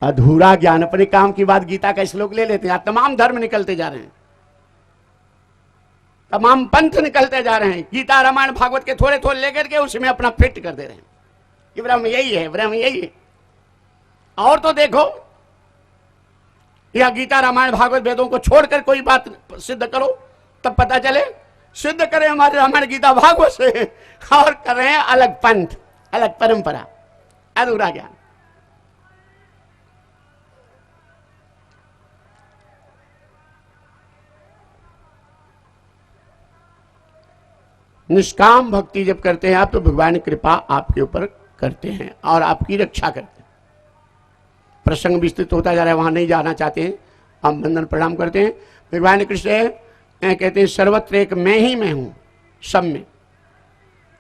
अधूरा ज्ञान, अपने काम की बात गीता का श्लोक ले लेते हैं, तमाम धर्म निकलते जा रहे हैं, तमाम पंथ निकलते जा रहे हैं, गीता रामायण भागवत के थोड़े थोड़े लेकर के उसमें अपना फिट कर दे रहे हैं कि ब्रह्म यही है, ब्रह्म यही है। और तो देखो, या गीता रामायण भागवत वेदों को छोड़कर कोई बात सिद्ध करो, तब पता चले सिद्ध करें हमारे रामायण गीता भागवत से और कर रहे हैं अलग पंथ, अलग परंपरा, अधूरा ज्ञान। निष्काम भक्ति जब करते हैं आप, तो भगवान की कृपा आपके ऊपर करते हैं और आपकी रक्षा करते हैं। प्रसंग विस्तृत होता जा रहा है, वहां नहीं जाना चाहते हैं, हम वंदन प्रणाम करते हैं। भगवान कृष्ण कहते हैं सर्वत्र एक मैं ही मैं हूं, सब में।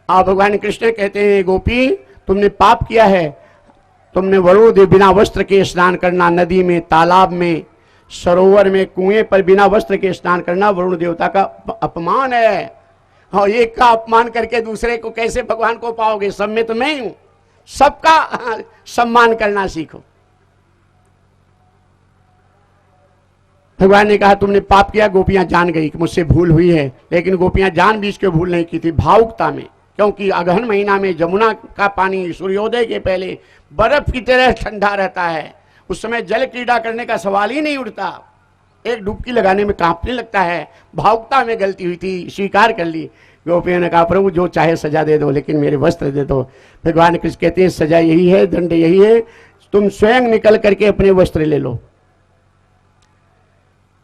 और भगवान कृष्ण कहते हैं गोपी तुमने पाप किया है, तुमने वरुण देव बिना वस्त्र के स्नान करना, नदी में, तालाब में, सरोवर में, कुएं पर बिना वस्त्र के स्नान करना वरुण देवता का अपमान है। और एक का अपमान करके दूसरे को कैसे भगवान को पाओगे? सब में तो मैं हूं, सबका सम्मान करना सीखो। भगवान ने कहा तुमने पाप किया, गोपियां जान गई कि मुझसे भूल हुई है, लेकिन गोपियां जानबूझ के भूल नहीं की थी, भावुकता में। क्योंकि अगहन महीना में जमुना का पानी सूर्योदय के पहले बर्फ की तरह ठंडा रहता है, उस समय जल क्रीड़ा करने का सवाल ही नहीं उठता, एक डुबकी लगाने में कांपने लगता है। भावुकता में गलती हुई थी, स्वीकार कर ली। गोपियों ने कहा प्रभु जो चाहे सजा दे दो, लेकिन मेरे वस्त्र दे दो। भगवान कृष्ण कहते हैं सजा यही है, दंड यही है, तुम स्वयं निकल करके अपने वस्त्र ले लो।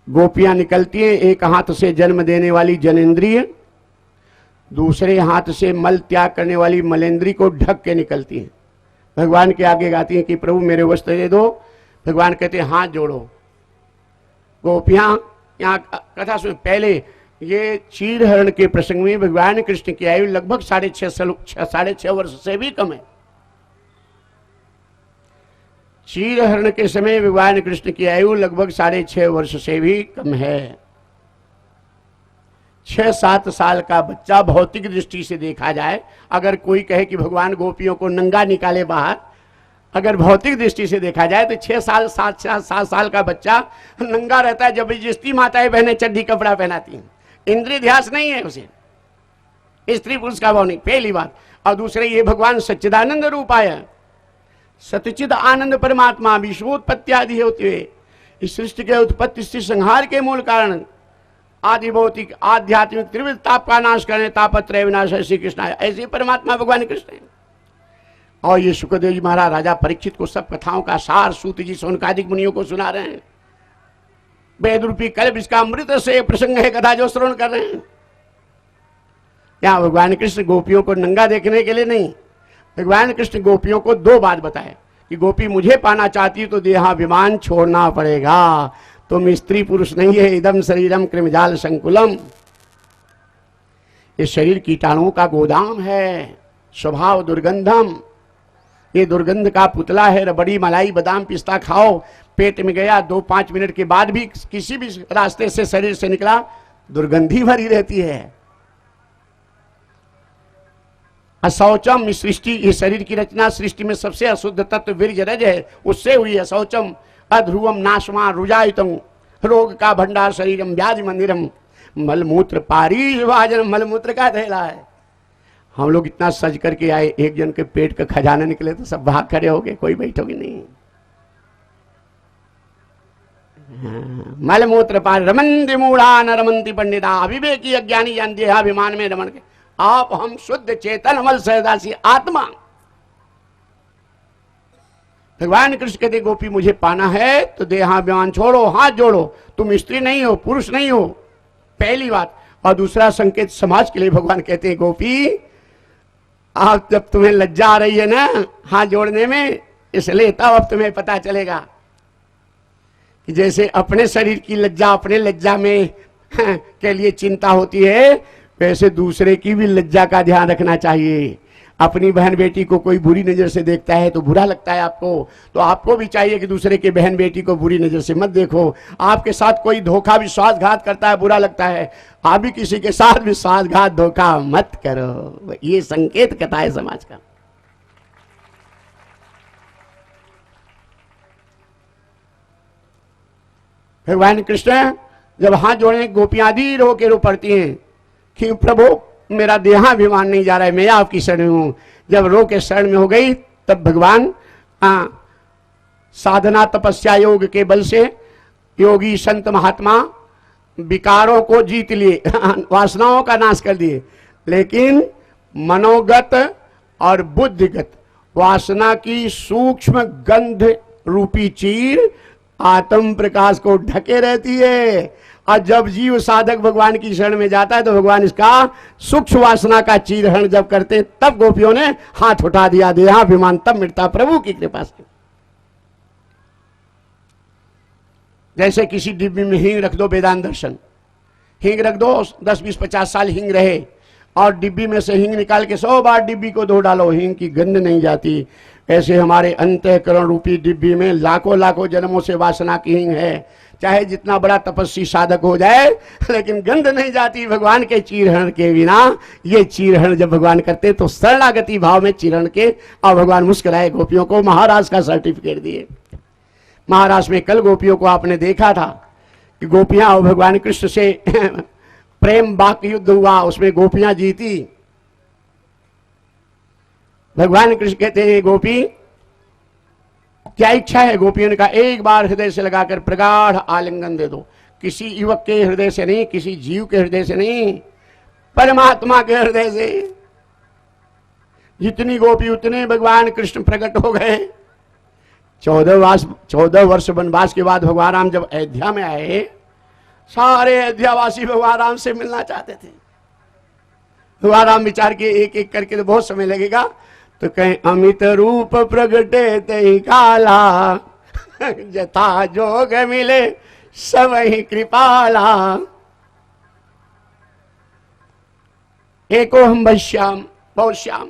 गोपियां निकलती हैं, एक हाथ से जन्म देने वाली जनेन्द्रिय, दूसरे हाथ से मल त्याग करने वाली मलेंद्री को ढक के निकलती हैं। भगवान के आगे गाती हैं कि प्रभु मेरे वस्त्र दे दो। भगवान कहते हैं हाथ जोड़ो। गोपियां यहाँ कथा सुन, पहले ये क्षीरहरण के प्रसंग में भगवान कृष्ण की आयु लगभग 6.5 वर्ष से भी कम है। क्षीरहरण के समय भगवान कृष्ण की आयु लगभग 6.5 वर्ष से भी कम है। 6-7 साल का बच्चा भौतिक दृष्टि से देखा जाए, अगर कोई कहे कि भगवान गोपियों को नंगा निकाले बाहर, अगर भौतिक दृष्टि से देखा जाए तो 6-7 साल का बच्चा नंगा रहता है, जबरदस्ती माताएं बहनें चड्डी कपड़ा पहनाती हैं, इंद्रिय ध्यास नहीं है उसे, स्त्री पुरुष का भाव नहीं, पहली बात। और दूसरे ये भगवान सच्चिदानंद रूप आया, सतचिद आनंद परमात्मा, विश्वोत्पत्ति आदि होते हुए इस सृष्टि के उत्पत्ति स्थिति संहार के मूल कारण आदि भौतिक आध्यात्मिक त्रिविध ताप का नाश करने तापत्रय विनाश श्री कृष्ण है। ऐसे परमात्मा भगवान कृष्ण है। और ये सुखदेव जी महाराज राजा परीक्षित को सब कथाओं का सार सूत जी सोनकादिक मुनियों को सुना रहे हैं। वेद रूपी कल्प इसका अमृत से प्रसंग है, कथा जो श्रवण कर रहे हैं। यहाँ भगवान कृष्ण गोपियों को नंगा देखने के लिए नहीं, भगवान कृष्ण गोपियों को 2 बात बताए कि गोपी मुझे पाना चाहती है तो देहाभिमान छोड़ना पड़ेगा, तुम स्त्री पुरुष नहीं है, इदम शरीरम कृमजाल संकुलम, ये शरीर कीटाणुओं का गोदाम है, स्वभाव दुर्गंधम, ये दुर्गंध का पुतला है। रबड़ी मलाई बादाम पिस्ता खाओ, पेट में गया 2-5 मिनट के बाद भी किसी भी रास्ते से शरीर से निकला दुर्गंधी भरी रहती है। अशौचम सृष्टि, ये शरीर की रचना सृष्टि में सबसे अशुद्ध तत्व वीर्य रज है, उससे हुई है। शौचम अध्रुवम नाशमा रुजायुतम, रोग का भंडार शरीरम व्याधि मंदिरम, मलमूत्र पारिवाजन, मलमूत्र का थैला है। हम लोग इतना सज करके आए, एक जन के पेट का खजाना निकले तो सब भाग खड़े हो गए, कोई बैठोगे नहीं। मलमूत्र पार रमंति मूढ़ा न रमंति पंडिता, अविवेकी अज्ञानी जन देहाभिमान में रमन के, आप हम शुद्ध चेतन अमल सहदासी आत्मा। भगवान कृष्ण कहते गोपी मुझे पाना है तो देहाभिमान छोड़ो, हाथ जोड़ो, तुम स्त्री नहीं हो, पुरुष नहीं हो, पहली बात। और दूसरा संकेत समाज के लिए भगवान कहते हैं गोपी आप जब तुम्हें लज्जा आ रही है ना हाथ जोड़ने में, इसलिए तब अब तुम्हें पता चलेगा कि जैसे अपने शरीर की लज्जा अपने लज्जा में के लिए चिंता होती है, वैसे दूसरे की भी लज्जा का ध्यान रखना चाहिए। अपनी बहन बेटी को कोई बुरी नजर से देखता है तो बुरा लगता है आपको, तो आपको भी चाहिए कि दूसरे के बहन बेटी को बुरी नजर से मत देखो। आपके साथ कोई धोखा विश्वासघात करता है, बुरा लगता है, आप भी किसी के साथ विश्वासघात धोखा मत करो। ये संकेत कथा है समाज का। भगवान कृष्ण जब हाथ जोड़े गोपियां धीर होकर रो पड़ती हैं कि प्रभु मेरा देहाभिमान नहीं जा रहा है, मैं आपकी शरण में हूं। जब रो के शरण में हो गई तब भगवान साधना तपस्या योग के बल से योगी संत महात्मा विकारों को जीत लिए, वासनाओं का नाश कर दिए, लेकिन मनोगत और बुद्धिगत वासना की सूक्ष्म गंध रूपी चीर आत्म प्रकाश को ढके रहती है। और जब जीव साधक भगवान की शरण में जाता है तो भगवान इसका सूक्ष्म वासना का चीरहरण जब करते, तब गोपियों ने हाथ उठा दिया, देहाभिमान तब मिटता प्रभु की कृपा से। जैसे किसी डिब्बी में हींग रख दो, वेदांत दर्शन, हींग रख दो, 10 20 50 साल हींग रहे, और डिब्बी में से हींग निकाल के 100 बार डिब्बी को धो डालो, हींग की गंध नहीं जाती। ऐसे हमारे अंतःकरण रूपी डिब्बी में लाखों लाखों जन्मों से वासना की हींग है, चाहे जितना बड़ा तपस्वी साधक हो जाए, लेकिन गंध नहीं जाती भगवान के चीरहरण के बिना। ये चीरहरण जब भगवान करते तो शरणागति भाव में चीरहरण के, और भगवान मुस्कुराए, गोपियों को महाराज का सर्टिफिकेट दिए। महाराज में कल गोपियों को आपने देखा था कि गोपियां और भगवान कृष्ण से प्रेम बाक युद्ध हुआ, उसमें गोपियां जीती। भगवान कृष्ण कहते हैं गोपी क्या इच्छा है? गोपियों ने कहा एक बार हृदय से लगाकर प्रगाढ़ आलिंगन दे दो। किसी युवक के हृदय से नहीं, किसी जीव के हृदय से नहीं, परमात्मा के हृदय से। जितनी गोपी उतने भगवान कृष्ण प्रकट हो गए। 14 वर्ष वनवास के बाद भगवान राम जब अयोध्या में आए, सारे अयोध्यावासी भगवान राम से मिलना चाहते थे। भगवान राम विचार किए एक एक करके तो बहुत समय लगेगा, तो कहें अमित रूप प्रगटे तई काला, जथा जोग मिले सब ही कृपाला। एको हम बश्याम बहुत श्याम।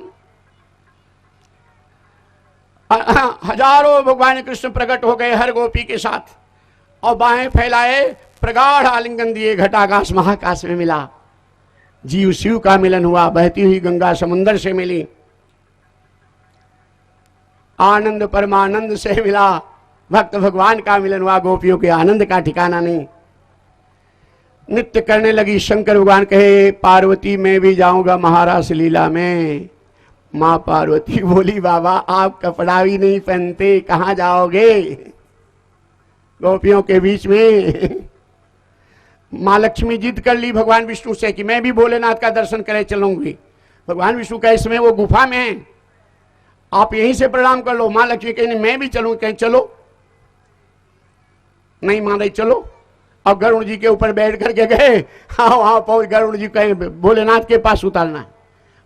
हजारों भगवान कृष्ण प्रकट हो गए हर गोपी के साथ, और बाहें फैलाए, प्रगाढ़ आलिंगन दिए, घटाकाश महाकाश में मिला। जीव शिव का मिलन हुआ, बहती हुई गंगा समुंदर से मिली, आनंद परमानंद से मिला, भक्त भगवान का मिलन हुआ। गोपियों के आनंद का ठिकाना नहीं। नृत्य करने लगी। शंकर भगवान कहे पार्वती मैं भी जाऊंगा महारास लीला में। मां पार्वती बोली बाबा आप कपड़ा भी नहीं पहनते, कहां जाओगे गोपियों के बीच में। मां लक्ष्मी जिद कर ली भगवान विष्णु से कि मैं भी भोलेनाथ का दर्शन करे चलूंगी। भगवान विष्णु का इसमें वो गुफा में है, आप यहीं से प्रणाम कर लो। मां लक्ष्मी कहीं मैं भी चलूं, कहीं चलो नहीं मान रही, चलो। अब गरुड़ जी के ऊपर बैठ करके गए, हाँ वहां पहुंच, गरुड़ जी कहे भोलेनाथ के पास उतारना है।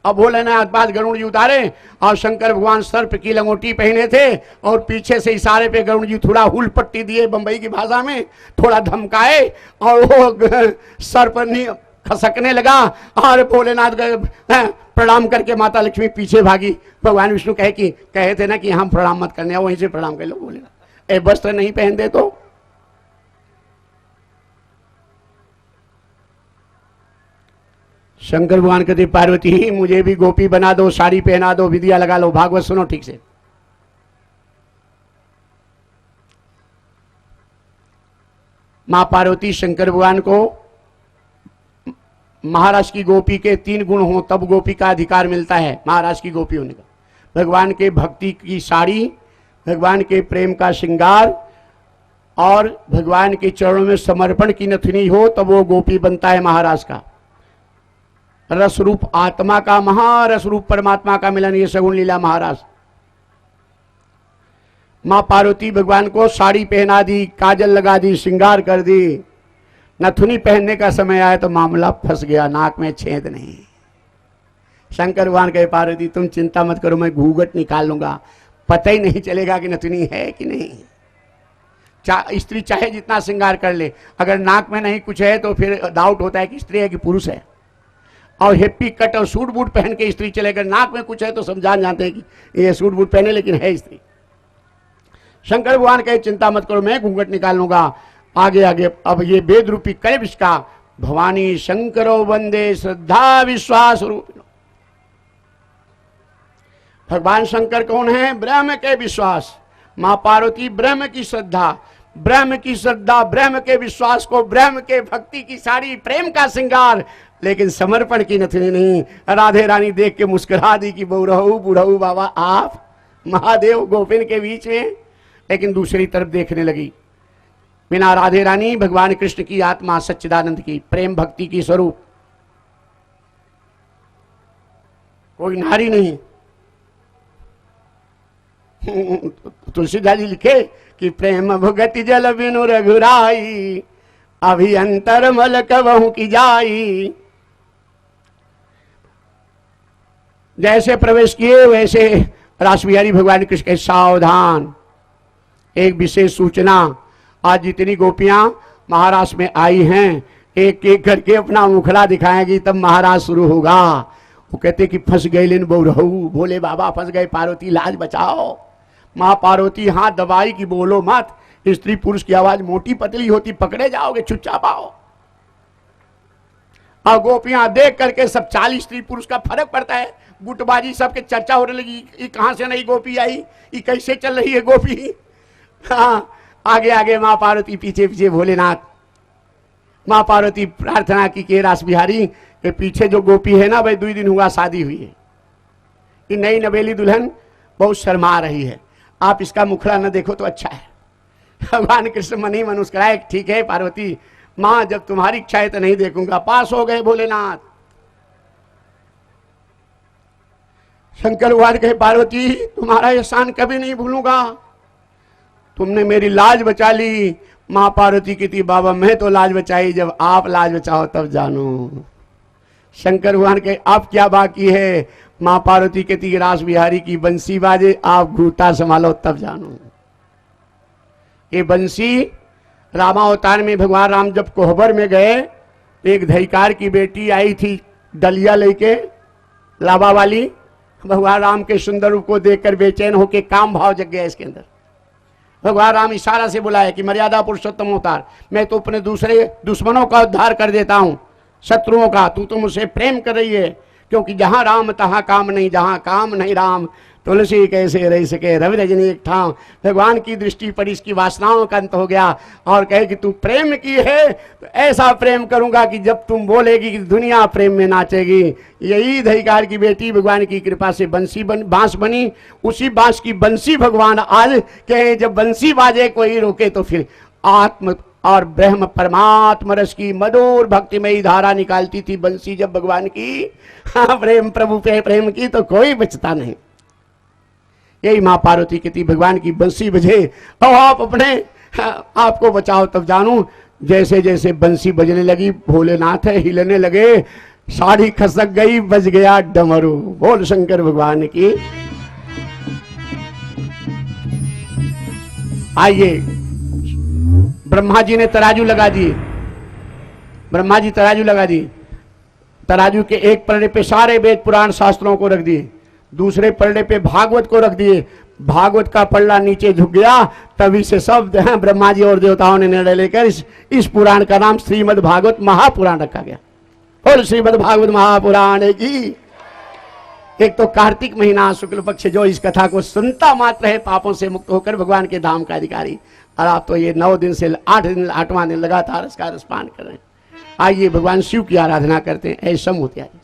अब भोलेनाथ पास गरुड़ जी उतारे, और शंकर भगवान सर्प की लंगोटी पहने थे, और पीछे से इशारे पे गरुड़ जी थोड़ा हुल पट्टी दिए बंबई की भाषा में, थोड़ा धमकाए, और वो सर्प खसकने लगा, और भोलेनाथ प्रणाम करके माता लक्ष्मी पीछे भागी। भगवान विष्णु कहे थे ना कि हम प्रणाम मत करने, वहीं से प्रणाम कर लो। भोलेनाथ ए वस्त्र नहीं पहनते तो शंकर भगवान कहते पार्वती मुझे भी गोपी बना दो, साड़ी पहना दो, विधिया लगा लो। भागवत सुनो ठीक से। मां पार्वती शंकर भगवान को महाराज की गोपी के 3 गुण हो तब गोपी का अधिकार मिलता है। महाराज की गोपी होने का भगवान के भक्ति की साड़ी, भगवान के प्रेम का श्रृंगार, और भगवान के चरणों में समर्पण की नथनी हो तब वो गोपी बनता है महाराज का। रस रूप आत्मा का, महारस रूप परमात्मा का मिलन, ये सगुण लीला महाराज। मां पार्वती भगवान को साड़ी पहना दी, काजल लगा दी, श्रृंगार कर दी। नथुनी पहनने का समय आया तो मामला फंस गया, नाक में छेद नहीं। शंकर भगवान कहे पार्वती तुम चिंता मत करो, मैं घूंघट निकाल लूंगा, पता ही नहीं चलेगा कि नथुनी है कि नहीं। स्त्री चाहे जितना श्रृंगार कर ले, अगर नाक में नहीं कुछ है तो फिर डाउट होता है कि स्त्री है कि पुरुष है। और हेप्पी कट और सूट बूट पहन के स्त्री चले, अगर नाक में कुछ है तो सब जानते हैं कि ये सूट बूट पहने लेकिन है स्त्री। शंकर भगवान कहे चिंता मत करो, मैं घूंघट निकाल लूंगा। आगे आगे अब ये वेद रूपी कलेश का भवानी शंकरो वंदे श्रद्धा विश्वास रूप। भगवान शंकर कौन है? ब्रह्म के विश्वास। मां पार्वती ब्रह्म की श्रद्धा। ब्रह्म की श्रद्धा, ब्रह्म के विश्वास को, ब्रह्म के भक्ति की साड़ी, प्रेम का श्रृंगार, लेकिन समर्पण की नथनी नहीं। राधे रानी देख के मुस्कुरा दी कि बूढ़ऊ बूढ़ऊ बाबा आप महादेव गोपिन के बीच में, लेकिन दूसरी तरफ देखने लगी। बिना राधे रानी भगवान कृष्ण की आत्मा सच्चिदानंद की प्रेम भक्ति की स्वरूप कोई नारी नहीं। तुलसीदास जी लिखे कि प्रेम भुगति जल बिनु रघुराई, अभी अंतर मल कबहू की जाई। जैसे प्रवेश किए वैसे रास बिहारी भगवान कृष्ण के सावधान, एक विशेष सूचना, आज जितनी गोपियां महाराष्ट्र में आई हैं एक एक करके अपना मुखड़ा दिखाएंगी, तब महाराज शुरू होगा। वो कहते कि फंस गए लेन बहुरहू, बोले बाबा फंस गए, पार्वती लाज बचाओ। माँ पार्वती हाथ दबाई कि बोलो मत, स्त्री पुरुष की आवाज मोटी पतली होती, पकड़े जाओगे, चुपचाप आओ। और गोपियां देख करके सब 40 स्त्री पुरुष का फर्क पड़ता है, गुटबाजी सबके चर्चा होने लगी, ये कहां से नई गोपी आई, ये कैसे चल रही है गोपी। हाँ, आगे आगे माँ पार्वती, पीछे पीछे भोलेनाथ। माँ पार्वती प्रार्थना की के रास बिहारी के पीछे जो गोपी है ना भाई, 2 दिन हुआ शादी हुई है, ये नई नवेली दुल्हन बहुत शर्मा रही है, आप इसका मुखड़ा न देखो तो अच्छा है। भगवान कृष्ण मन ही मन मुस्कुराए, ठीक है पार्वती माँ, जब तुम्हारी इच्छा है तो नहीं देखूंगा। पास हो गए भोलेनाथ। शंकर भगवान कहे पार्वती तुम्हारा एहसान कभी नहीं भूलूंगा, तुमने मेरी लाज बचा ली। माँ पार्वती कहती बाबा मैं तो लाज बचाई, जब आप लाज बचाओ तब जानो। शंकर भगवान कहे अब क्या बाकी है। माँ पार्वती कहती रास बिहारी की बंसी बाजे, आप घूटा संभालो तब जानो। ये बंसी रामावतार में भगवान राम जब कोहबर में गए, एक धईकार की बेटी आई थी डलिया लेके, लावा वाली। भगवान राम के सुंदर रूप को देखकर बेचैन होके काम भाव जग गया इसके अंदर। भगवान राम इशारा से बुलाया कि मर्यादा पुरुषोत्तम अवतार, मैं तो अपने दूसरे दुश्मनों का उद्धार कर देता हूं, शत्रुओं का, तू तो मुझसे प्रेम कर रही है, क्योंकि जहां राम तहां काम नहीं, जहां काम नहीं राम, तुलसी कैसे रह सके रवि रजनी एक ठाम। भगवान की दृष्टि पर इसकी वासनाओं का अंत हो गया और कहे कि तू प्रेम की है तो ऐसा प्रेम करूंगा कि जब तुम बोलेगी कि दुनिया प्रेम में नाचेगी। यही धईकार की बेटी भगवान की कृपा से बांस बनी, उसी बांस की बंसी भगवान आज कहे जब बंसी बाजे कोई रोके तो फिर आत्म और ब्रह्म परमात्मा रस की मधुर भक्तिमयी धारा निकालती थी बंसी जब भगवान की। हाँ, प्रेम प्रभु पे प्रेम की तो कोई बचता नहीं। यही माँ पार्वती कहती भगवान की बंसी बजे और आप अपने आपको बचाओ तब जानू। जैसे जैसे बंसी बजने लगी भोलेनाथ हिलने लगे, साड़ी खसक गई, बज गया डमरू। बोल शंकर भगवान की। आइए, ब्रह्मा जी ने तराजू लगा दिए, ब्रह्मा जी तराजू लगा दिए। तराजू के एक पलड़े पे सारे वेद पुराण शास्त्रों को रख दिए, दूसरे पलड़े पे भागवत को रख दिए। भागवत का पल्ला नीचे झुक गया, तभी से सब ब्रह्मा जी और देवताओं ने निर्णय लेकर इस पुराण का नाम श्रीमद् भागवत महापुराण रखा गया। और श्रीमद् भागवत महापुराण की। एक तो कार्तिक महीना शुक्ल पक्ष जो इस कथा को सुनता मात्र है पापों से मुक्त होकर भगवान के धाम का अधिकारी, और आप तो ये 9 दिन से 8 दिन 8वां दिन लगातार इसका रसपान कर रहे हैं। आइए भगवान शिव की आराधना करते हैं। ऐसा होते आइए।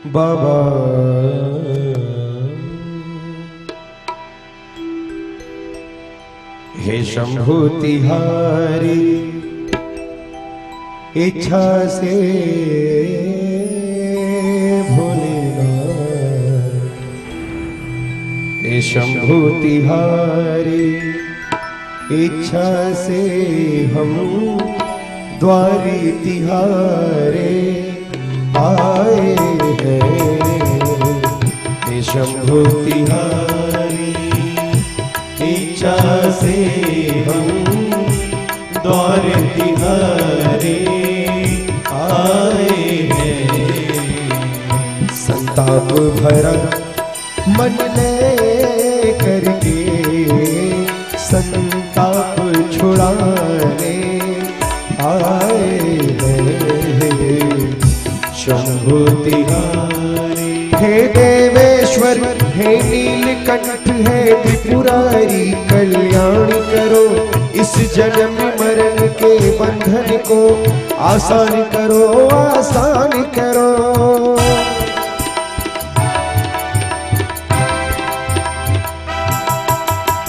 बाबा हे शंभु तिहारी इच्छा से भोलेनाथ, हे शंभु तिहारी इच्छा से हम द्वारी तिहारे आए हैं। हे शंभु तिहारी इच्छा से हम द्वार तिहारे आए हैं। संताप भरा मन ले करके संताप छुड़ाने आए हैं। शंभु तिहारी हे देवेश्वर हे नीलकंठ हे त्रिपुरारी कल्याण करो, इस जन्म मरण के बंधन को आसान करो, आसान करो।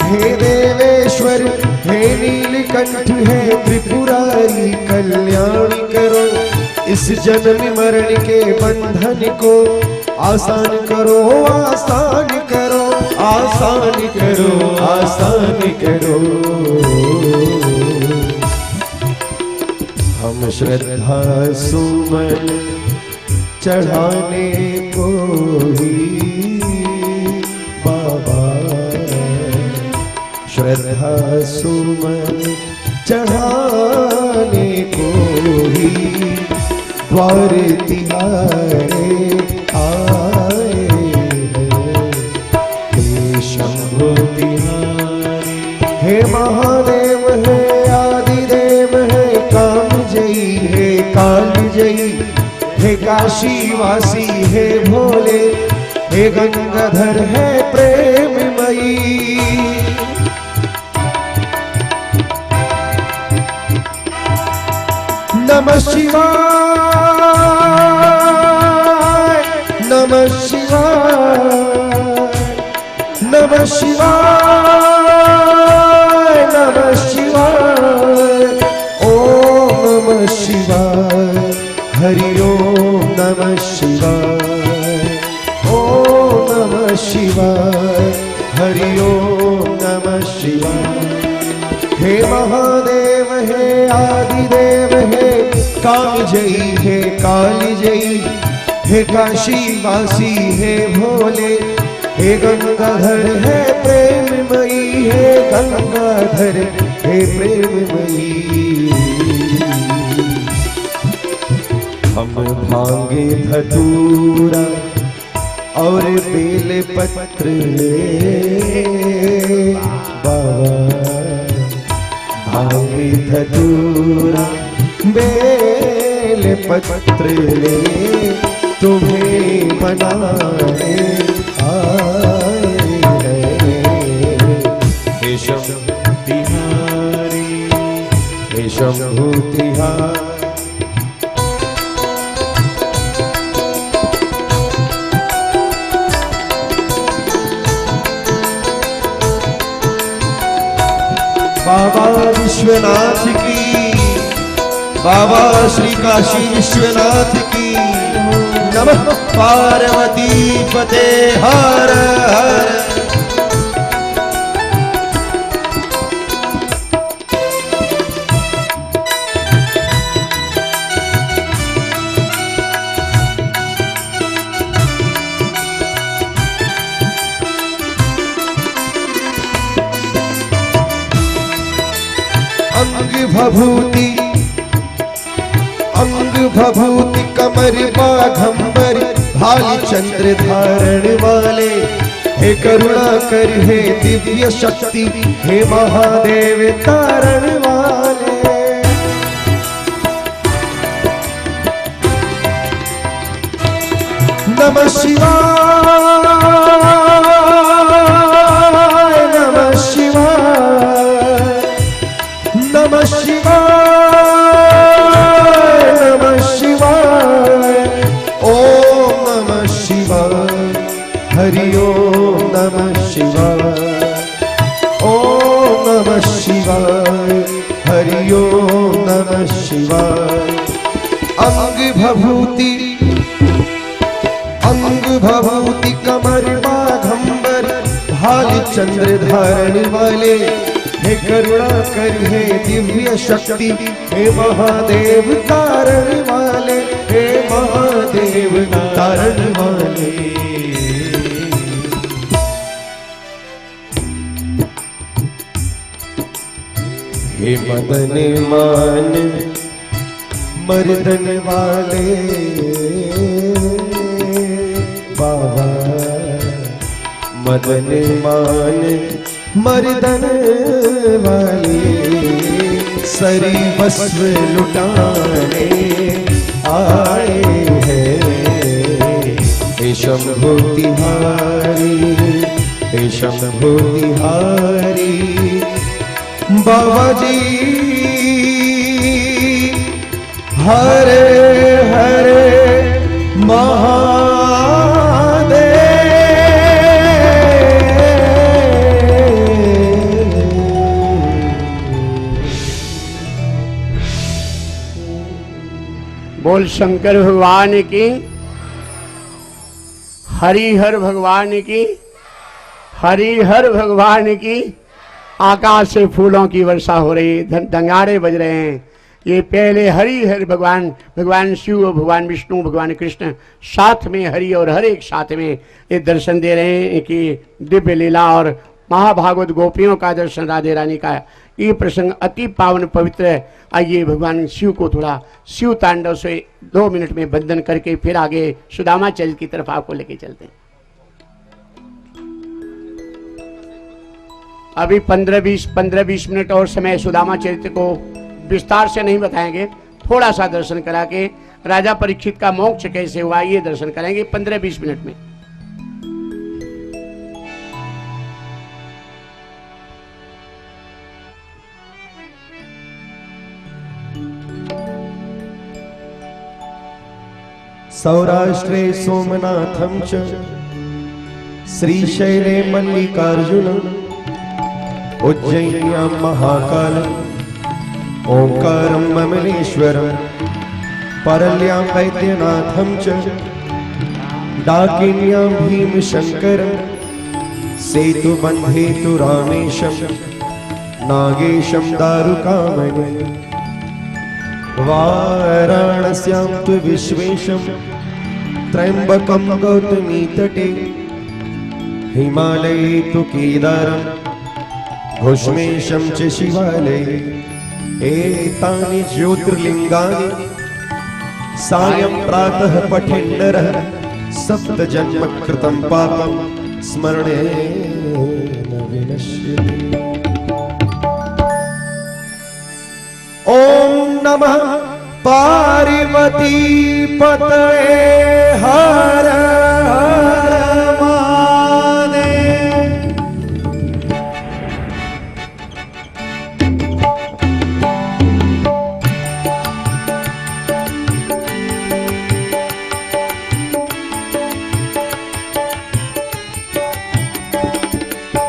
हे देवेश्वर हे नीलकंठ हे त्रिपुरारी कल्याण करो, इस जन्म मरण के बंधन को आसान करो, आसान करो, आसान करो, आसान करो। हम श्रद्धा सुमन चढ़ाने को ही बाबा, श्रद्धा सुमन चढ़ाने को ही द्वार तिहारे आए हैं। हे शंभु तिहारे, हे महादेव है आदिदेव है कामजयी है कालजयी, हे काशीवासी है भोले, हे गंगाधर है प्रेममयी। नमः शिवाय, नमः शिवाय, नमः शिवाय, नमः शिवाय, ओम नमः शिवाय, हरि ओम नमः शिवाय, ओम नमः शिवाय, हरि ओम नमः शिवाय। हे महादेव है आदिदेव है कामजयी है कालजयी, हे काशीवासी है भोले, हे गंगाधर है प्रेममयी, हे गंगाधर है प्रेममयी। हम भांगे धतूरा और बेल पत्र ले बाबा, भांगे धतूरा बेल पत्र ले तुम्हें मनाने आए हैं। हे शंभु तिहारी, हे शंभु तिहारी, बाबा विश्वनाथ की, बाबा श्री काशी विश्वनाथ की। नमः पार्वती पते हर हर। भभूति अंग भभूति कमर बाघंबर, भाली चंद्र धारण वाले, हे करुणा कर हे दिव्य शक्ति, हे महादेव तारण वाले। नमः शिवाय, नमः शिवाय, नमः शिवाय, नमः शिवाय, ओम नमः शिवाय, हरि ओम नमः शिवाय, ओम नमः शिवाय, हरि ओम नमः शिवाय। अंग भभूति अंग भभूति कमर बाघंबर, भाली चंद्र धारण वाले, हे करुणा कर हे दिव्य शक्ति, हे महादेव तारण वाले, हे महादेव तारण वाले। हे मदन मान मर्दन वाले बाबा, मदन मान मर्दन वाले, सरी भस्म लुटाने आए हैं। हे शंभो तिहारी, हे शंभो तिहारी। बाबा जी हरे हरे बोल शंकर भगवान की, हरिहर भगवान की, हरिहर भगवान की। आकाश से फूलों की वर्षा हो रही है, दंगाड़े बज रहे हैं। ये पहले हरिहर भगवान, भगवान शिव और भगवान विष्णु, भगवान कृष्ण साथ में, हरि और हर एक साथ में ये दर्शन दे रहे हैं कि दिव्य लीला और महाभागवत गोपियों का दर्शन, राधे रानी का ये प्रसंग अति पावन पवित्र है। आइए भगवान शिव को थोड़ा शिव तांडव से 2 मिनट में बंधन करके फिर आगे सुदामा चरित्र की तरफ आपको लेके चलते हैं। अभी 15-20 मिनट और समय सुदामा चरित्र को विस्तार से नहीं बताएंगे, थोड़ा सा दर्शन करा के राजा परीक्षित का मोक्ष कैसे हुआ ये दर्शन करेंगे 15-20 मिनट में। सौराष्ट्रे सोमनाथं च श्रीशैले मल्लिकार्जुनम् उज्जयिन्यां महाकालम् ओंकारं ममलेश्वरं परल्यां वैद्यनाथं च डाकिन्यां भीमशंकरं सेतुबन्धे तु रामेशं नागेशं दारुकामणि वाराणस्यां तु विश्वेशं त्र्यंबकं गौतमी तटे हिमालये तु केदारं घुष्मेशं च शिवालये एतानि ज्योतिर्लिंगानि सायं प्रातः पठेन्नरः सप्तजन्म कृतं पापं स्मरणेन विनश्यति। ओम नमः पार्वती पतये हर हर महादेव।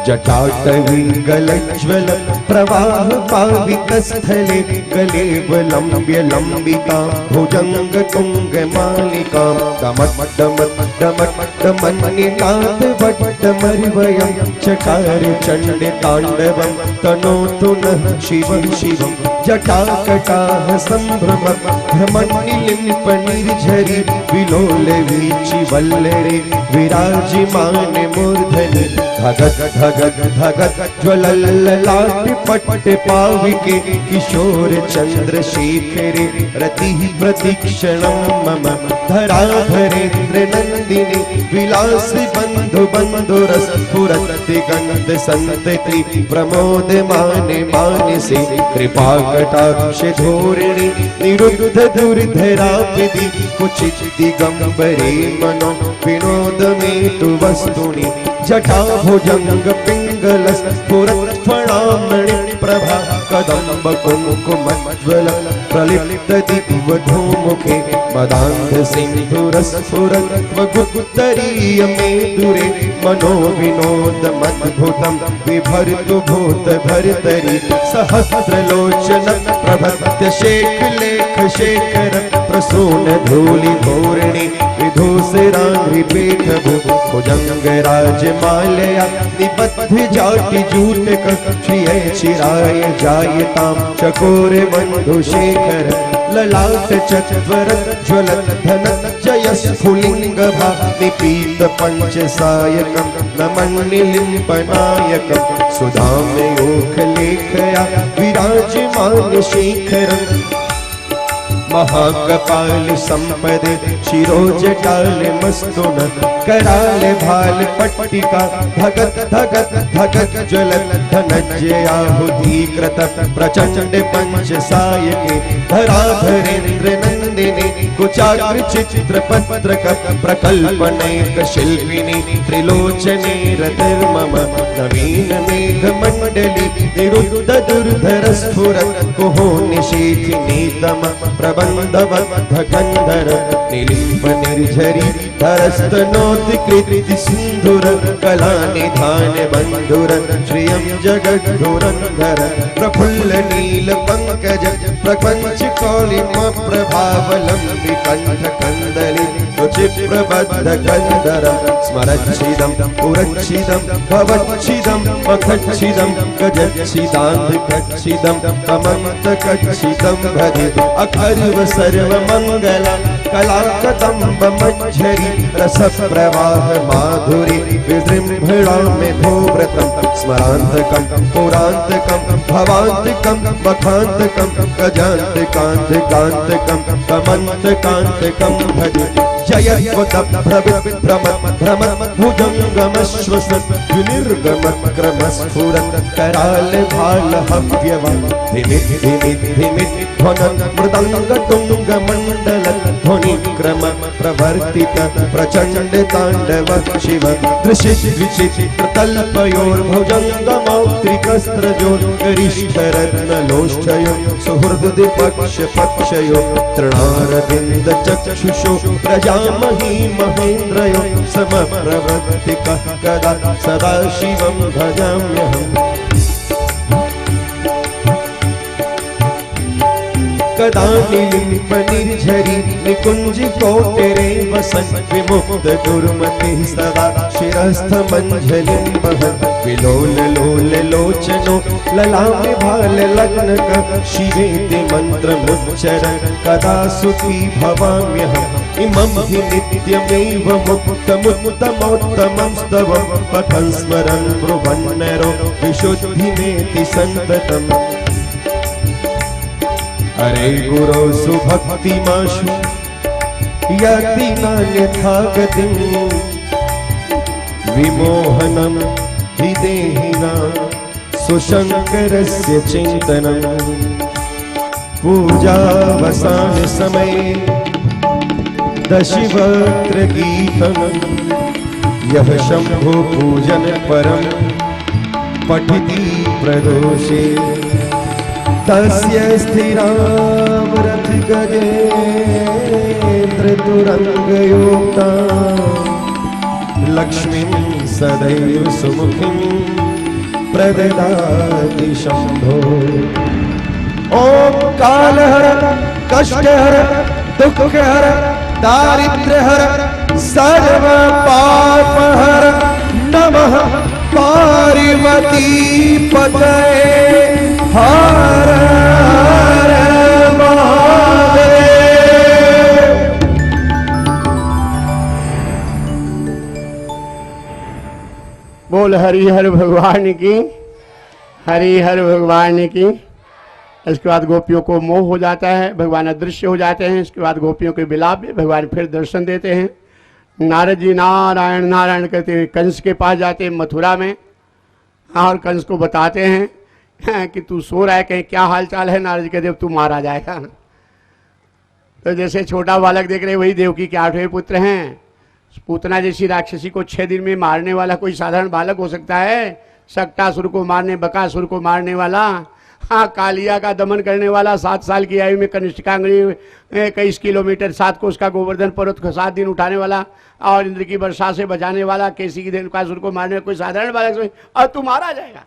जटाटवी गलज्ज्वल प्रवाह पावितस्थले कलेवलम्ब्य लम्बिता भुजंग तुंग मालिका डमट्टमट्टमट्टमन्निनाद वट्टमरिवयं चकार चण्ड ताण्डवं तनोतु नः शिवं शिवं। जटाकटाह सम्भ्रम भ्रमण्डिलिम्प निर्झरि विलोल वीचि वल्लरे विराजिमान मूर्धनि धगत धगत धगत ज्वलल्ललाट पट्ट पाविके किशोर चंद्रशेखरे रति प्रतीक्षणं मम धराधरेन्द्र नंदिनी विलासी बंधु बंधुरस स्फुरति गंध संतति प्रमोद माने मानसे कृपा कटाक्ष धोरिणी निरुद्ध दुर्धरा विधि कुचित दिगंबरे मनो विनोद में तु वस्तुनि जटा भुजंग पिंगल स्फुरत् फणामणि प्रभा कदम्ब कुंकुमज्वल प्रलिप्त दिग्वधूमुखे मदान्ध सिंधुर स्फुरत् वगुत्तरीय मेदुरे मनो विनोद मद्भुतं विभर्तु भूत भर्तरि सहस्रलोचन प्रभत्य शेख लेख शेखर प्रसून धूलि धोरिणि विधूसरांघ्रिपेठ भुजंग राजमालया निबद्ध जाति जूटक श्रिय चिराय जायतां चकोर बंधु शेखर ललाट चत्वरत ज्वलत धनञ्जय स्फुलिंग निपीत पंचसायकं नमन्निलिम्पनायकं सुधामयोख लेखया विराजमान शेखरम् महाकपाल संपदे शिरोजटाल मस्तुन कराले भाल पट्टिका धगत धगत धगत ज्वलत धनज्जयाहुतीकृत प्रचंड पंच सायके धराधरेन्द्र नंदिनी कुचाग्र चित्र पत्रक प्रकल्पनैक शिल्पिनी त्रिलोचने रतिर्मम नवीन मेघ मंडली निरुद्ध दुर्धर स्फुरत कुहो निशीथि नीतम प्रबंधवद्ध गंधर निलिम्प निर्झरी धरस्तनोति कृति सिंधुर कला निधान बंधुर श्रियं जगद्धुरंधर प्रफुल्ल नील पंकज प्रपंच कौलिम प्रभावलंबि कंठ कंदलि रुचिप्रबद्ध गंधर स्मरच्छिदं पुरच्छिदं भवच्छिदं मखच्छिदं गजच्छिदान्धकच्छिदं कमन्तकच्छिदं भजे अखर्व सर्वमंगल कलाकदम्ब मज्झरी रस प्रवाह माधुरी विजृंभणा मेधोव्रतम स्मरांतकं पुरांतकं भवांतकं मखांतकं गजांतकांतकांतकं कमंतकांतकं भजे जयत्वत भ्रवित भ्रमत भ्रमत भुजंगमश्वसत विनिर्गमत क्रमस्फुरत कराल भाल हव्यवं धिमित धिमित धिमित ध्वनन मृदंग तुंग मंडल ध्वनि क्रम प्रवर्तित प्रचंड तांडव शिव दृशित विचित्र तल्पयोर भुजंगमौक्त्रिकस्त्रजोर गरिष्ठ रत्न लोष्ठयो सुहृद पक्ष पक्षयो तृणारविंद चक्षुषो प्रजामही महेन्द्रयो समप्रवृत्तिकः कदा सदा शिवं भजाम्यहम् कदा निलिम्प निर्झरी निकुंज कोटरे वसन विमुक्त दुर्मति सदा शिरस्थ मंझलिं बहन विलोल लोल लोचनो ललाम भाल लग्न क शिवेति मंत्र मुच्चरन् कदा सुखी भवाम्यहम् इमं हि नित्यमेव मुक्तमुत्तमोत्तमं स्तवं पठन् स्मरन् ब्रुवन्नरो विशुद्धिमेति सन्ततम् हरे गुरो सुभक्तिमाशु यति नान्यथा गतिं विमोहनं हि देहिना सुशंकरस्य चिन्तनं पूजावसान समये दशिवक्त्र गीतं यः शंभो पूजन परं पठिति प्रदोषे तस्य स्थिरावरथ गजेन्द्र तुरंगयोक्ता लक्ष्मीं सदैव सुमुखीं प्रददाति शंभो। ओम कालहर कष्टहर दुःखहर दारिद्र्यहर सर्व पापहर नमः पार्वती पतये हर हर महादेव। बोल हरिहर भगवान की, हरिहर भगवान की। इसके बाद गोपियों को मोह हो जाता है, भगवान अदृश्य हो जाते हैं। इसके बाद गोपियों के विलाप में भगवान फिर दर्शन देते हैं। नारद जी नारायण नारायण कहते हुए कंस के पास जाते हैं मथुरा में, और कंस को बताते हैं कि तू सो रहा है, कहीं क्या हाल चाल है। नारद जी कहते अब तू मारा जाएगा। तो जैसे छोटा बालक देख रहे वही देवकी के 8वें पुत्र हैं। पूतना जैसी राक्षसी को 6 दिन में मारने वाला कोई साधारण बालक हो सकता है? सक्टासुर को मारने, बकासुर को मारने वाला, हाँ, कालिया का दमन करने वाला, 7 साल की आयु में कनिष्ठिकांगनी 21 किलोमीटर 7 कोस का गोवर्धन पर्वत को 7 दिन उठाने वाला, और इंद्र की वर्षा से बचाने वाला, केसी की देवकासुर को मारने वाला कोई साधारण बालक, और तू मारा जाएगा।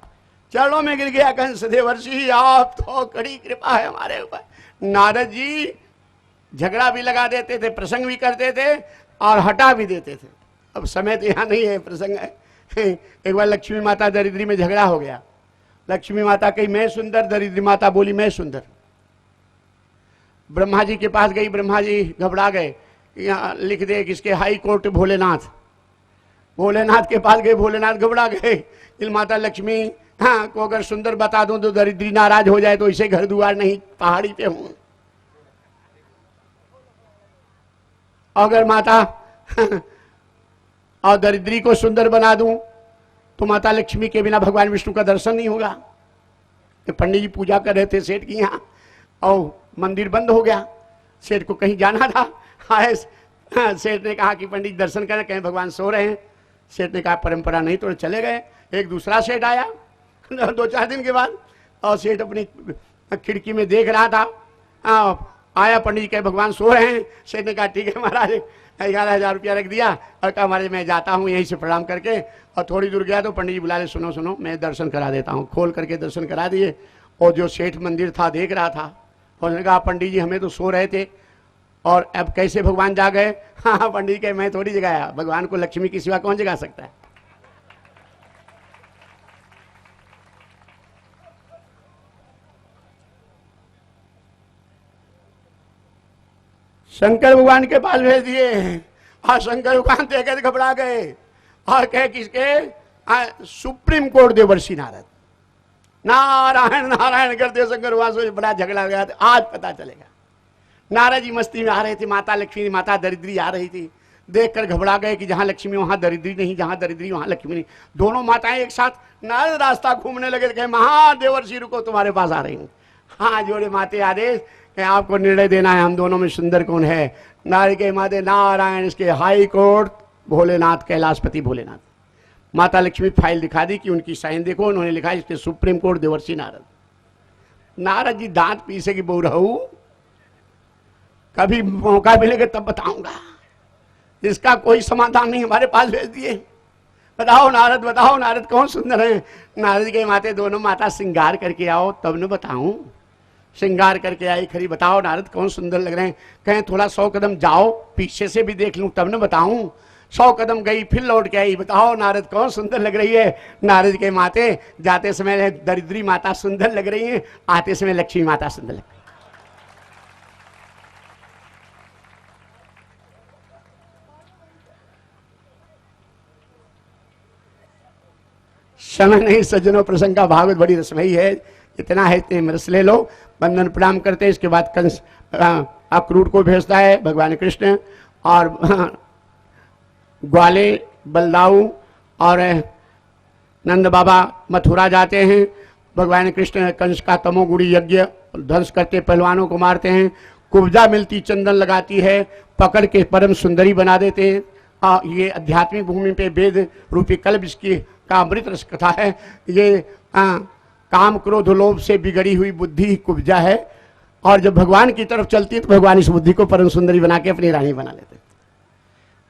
चरणों में गिर गया कंस देवर्षि, आप तो कड़ी कृपा है हमारे ऊपर। नारद जी झगड़ा भी लगा देते थे, प्रसंग भी करते थे और हटा भी देते थे। अब समय तो यहाँ नहीं है, प्रसंग है। एक बार लक्ष्मी माता दरिद्री में झगड़ा हो गया। लक्ष्मी माता कही मैं सुंदर, दरिद्री माता बोली मैं सुंदर। ब्रह्मा जी के पास गई, ब्रह्मा जी घबरा गए, यहाँ लिख दे किसके, हाई कोर्ट भोलेनाथ। भोलेनाथ के पास गए, भोलेनाथ घबरा गए। माता लक्ष्मी हाँ को अगर सुंदर बता दूं तो दरिद्री नाराज हो जाए, तो इसे घर द्वार नहीं पहाड़ी पे हूं। अगर माता और दरिद्री को सुंदर बना दूं तो माता लक्ष्मी के बिना भगवान विष्णु का दर्शन नहीं होगा। तो पंडित जी पूजा कर रहे थे सेठ की यहाँ, और मंदिर बंद हो गया। सेठ को कहीं जाना था, आए सेठ ने कहा कि पंडित दर्शन करें, कहीं भगवान सो रहे हैं। सेठ ने कहा परंपरा नहीं, तो चले गए। एक दूसरा सेठ आया 2-4 दिन के बाद, और सेठ अपनी खिड़की में देख रहा था। आया पंडित जी, कहे भगवान सो रहे हैं। सेठ ने कहा ठीक है महाराज, 11,000 रुपया रख दिया और कहा महाराज मैं जाता हूँ यहीं से प्रणाम करके। और थोड़ी दूर गया तो पंडित जी बुला ले, सुनो सुनो मैं दर्शन करा देता हूँ। खोल करके दर्शन करा दिए। और जो सेठ मंदिर था देख रहा था, उसने कहा पंडित जी हमें तो सो रहे थे और अब कैसे भगवान जा गए। हाँ पंडित जी कहे मैं थोड़ी जगाया, भगवान को लक्ष्मी की सिवा कौन जगा सकता है। शंकर भगवान के पास भेज दिए। और शंकर भगवान देखकर घबरा गए और कहे किसके, सुप्रीम कोर्ट देवर्षि नारद। नारायण नारायण करते शंकर भगवान से बड़ा झगड़ा गया, आज पता चलेगा। नारद जी मस्ती में आ रहे थे, माता लक्ष्मी माता दरिद्री आ रही थी। देखकर घबरा गए कि जहां लक्ष्मी वहां दरिद्री नहीं, जहां दरिद्री वहां लक्ष्मी नहीं। दोनों माताएं एक साथ नारद रास्ता घूमने लगे, कहे महादेवर्षि रुको तुम्हारे पास आ रही हूं। हाँ जोड़े माते आदेश कि आपको निर्णय देना है, हम दोनों में सुंदर कौन है। नारद के माते नारायण, इसके हाई कोर्ट भोलेनाथ, कैलाशपति भोलेनाथ। माता लक्ष्मी फाइल दिखा दी कि उनकी साइन देखो, उन्होंने लिखा इसके सुप्रीम कोर्ट देवर्षि नारद। नारद जी दांत पीसे की बोल रहू, कभी मौका मिलेगा तब बताऊंगा, इसका कोई समाधान नहीं, हमारे पास भेज दिए। बताओ नारद, बताओ नारद कौन सुंदर है। नारद के माते दोनों माता श्रृंगार करके आओ तब न बताऊं। श्रृंगार करके आई खरी, बताओ नारद कौन सुंदर लग रहे हैं। कहें थोड़ा 100 कदम जाओ, पीछे से भी देख लूं तब न बताऊं। 100 कदम गई, फिर लौट के आई, बताओ नारद कौन सुंदर लग रही है। नारद के माते जाते समय दरिद्री माता सुंदर लग रही है, आते समय लक्ष्मी माता सुंदर लग रही है। समय नहीं सज्जनों, प्रसंग का भागवत बड़ी रसमयी है। इतना है इतने रस ले लो। बंधन प्रणाम करते हैं। इसके बाद कंस अक्रूर को भेजता है भगवान कृष्ण, और ग्वाले बलदाऊ और नंद बाबा मथुरा जाते हैं। भगवान कृष्ण कंस का तमोगुणी यज्ञ ध्वंस करते, पहलवानों को मारते हैं। कुब्जा मिलती चंदन लगाती है, पकड़ के परम सुंदरी बना देते हैं। ये आध्यात्मिक भूमि पे वेद रूपी कल्प इसकी का अमृत रस कथा है। ये काम क्रोध लोभ से बिगड़ी हुई बुद्धि कुब्जा है, और जब भगवान की तरफ चलती है तो भगवान इस बुद्धि को परम सुंदरी बना के अपनी रानी बना लेते।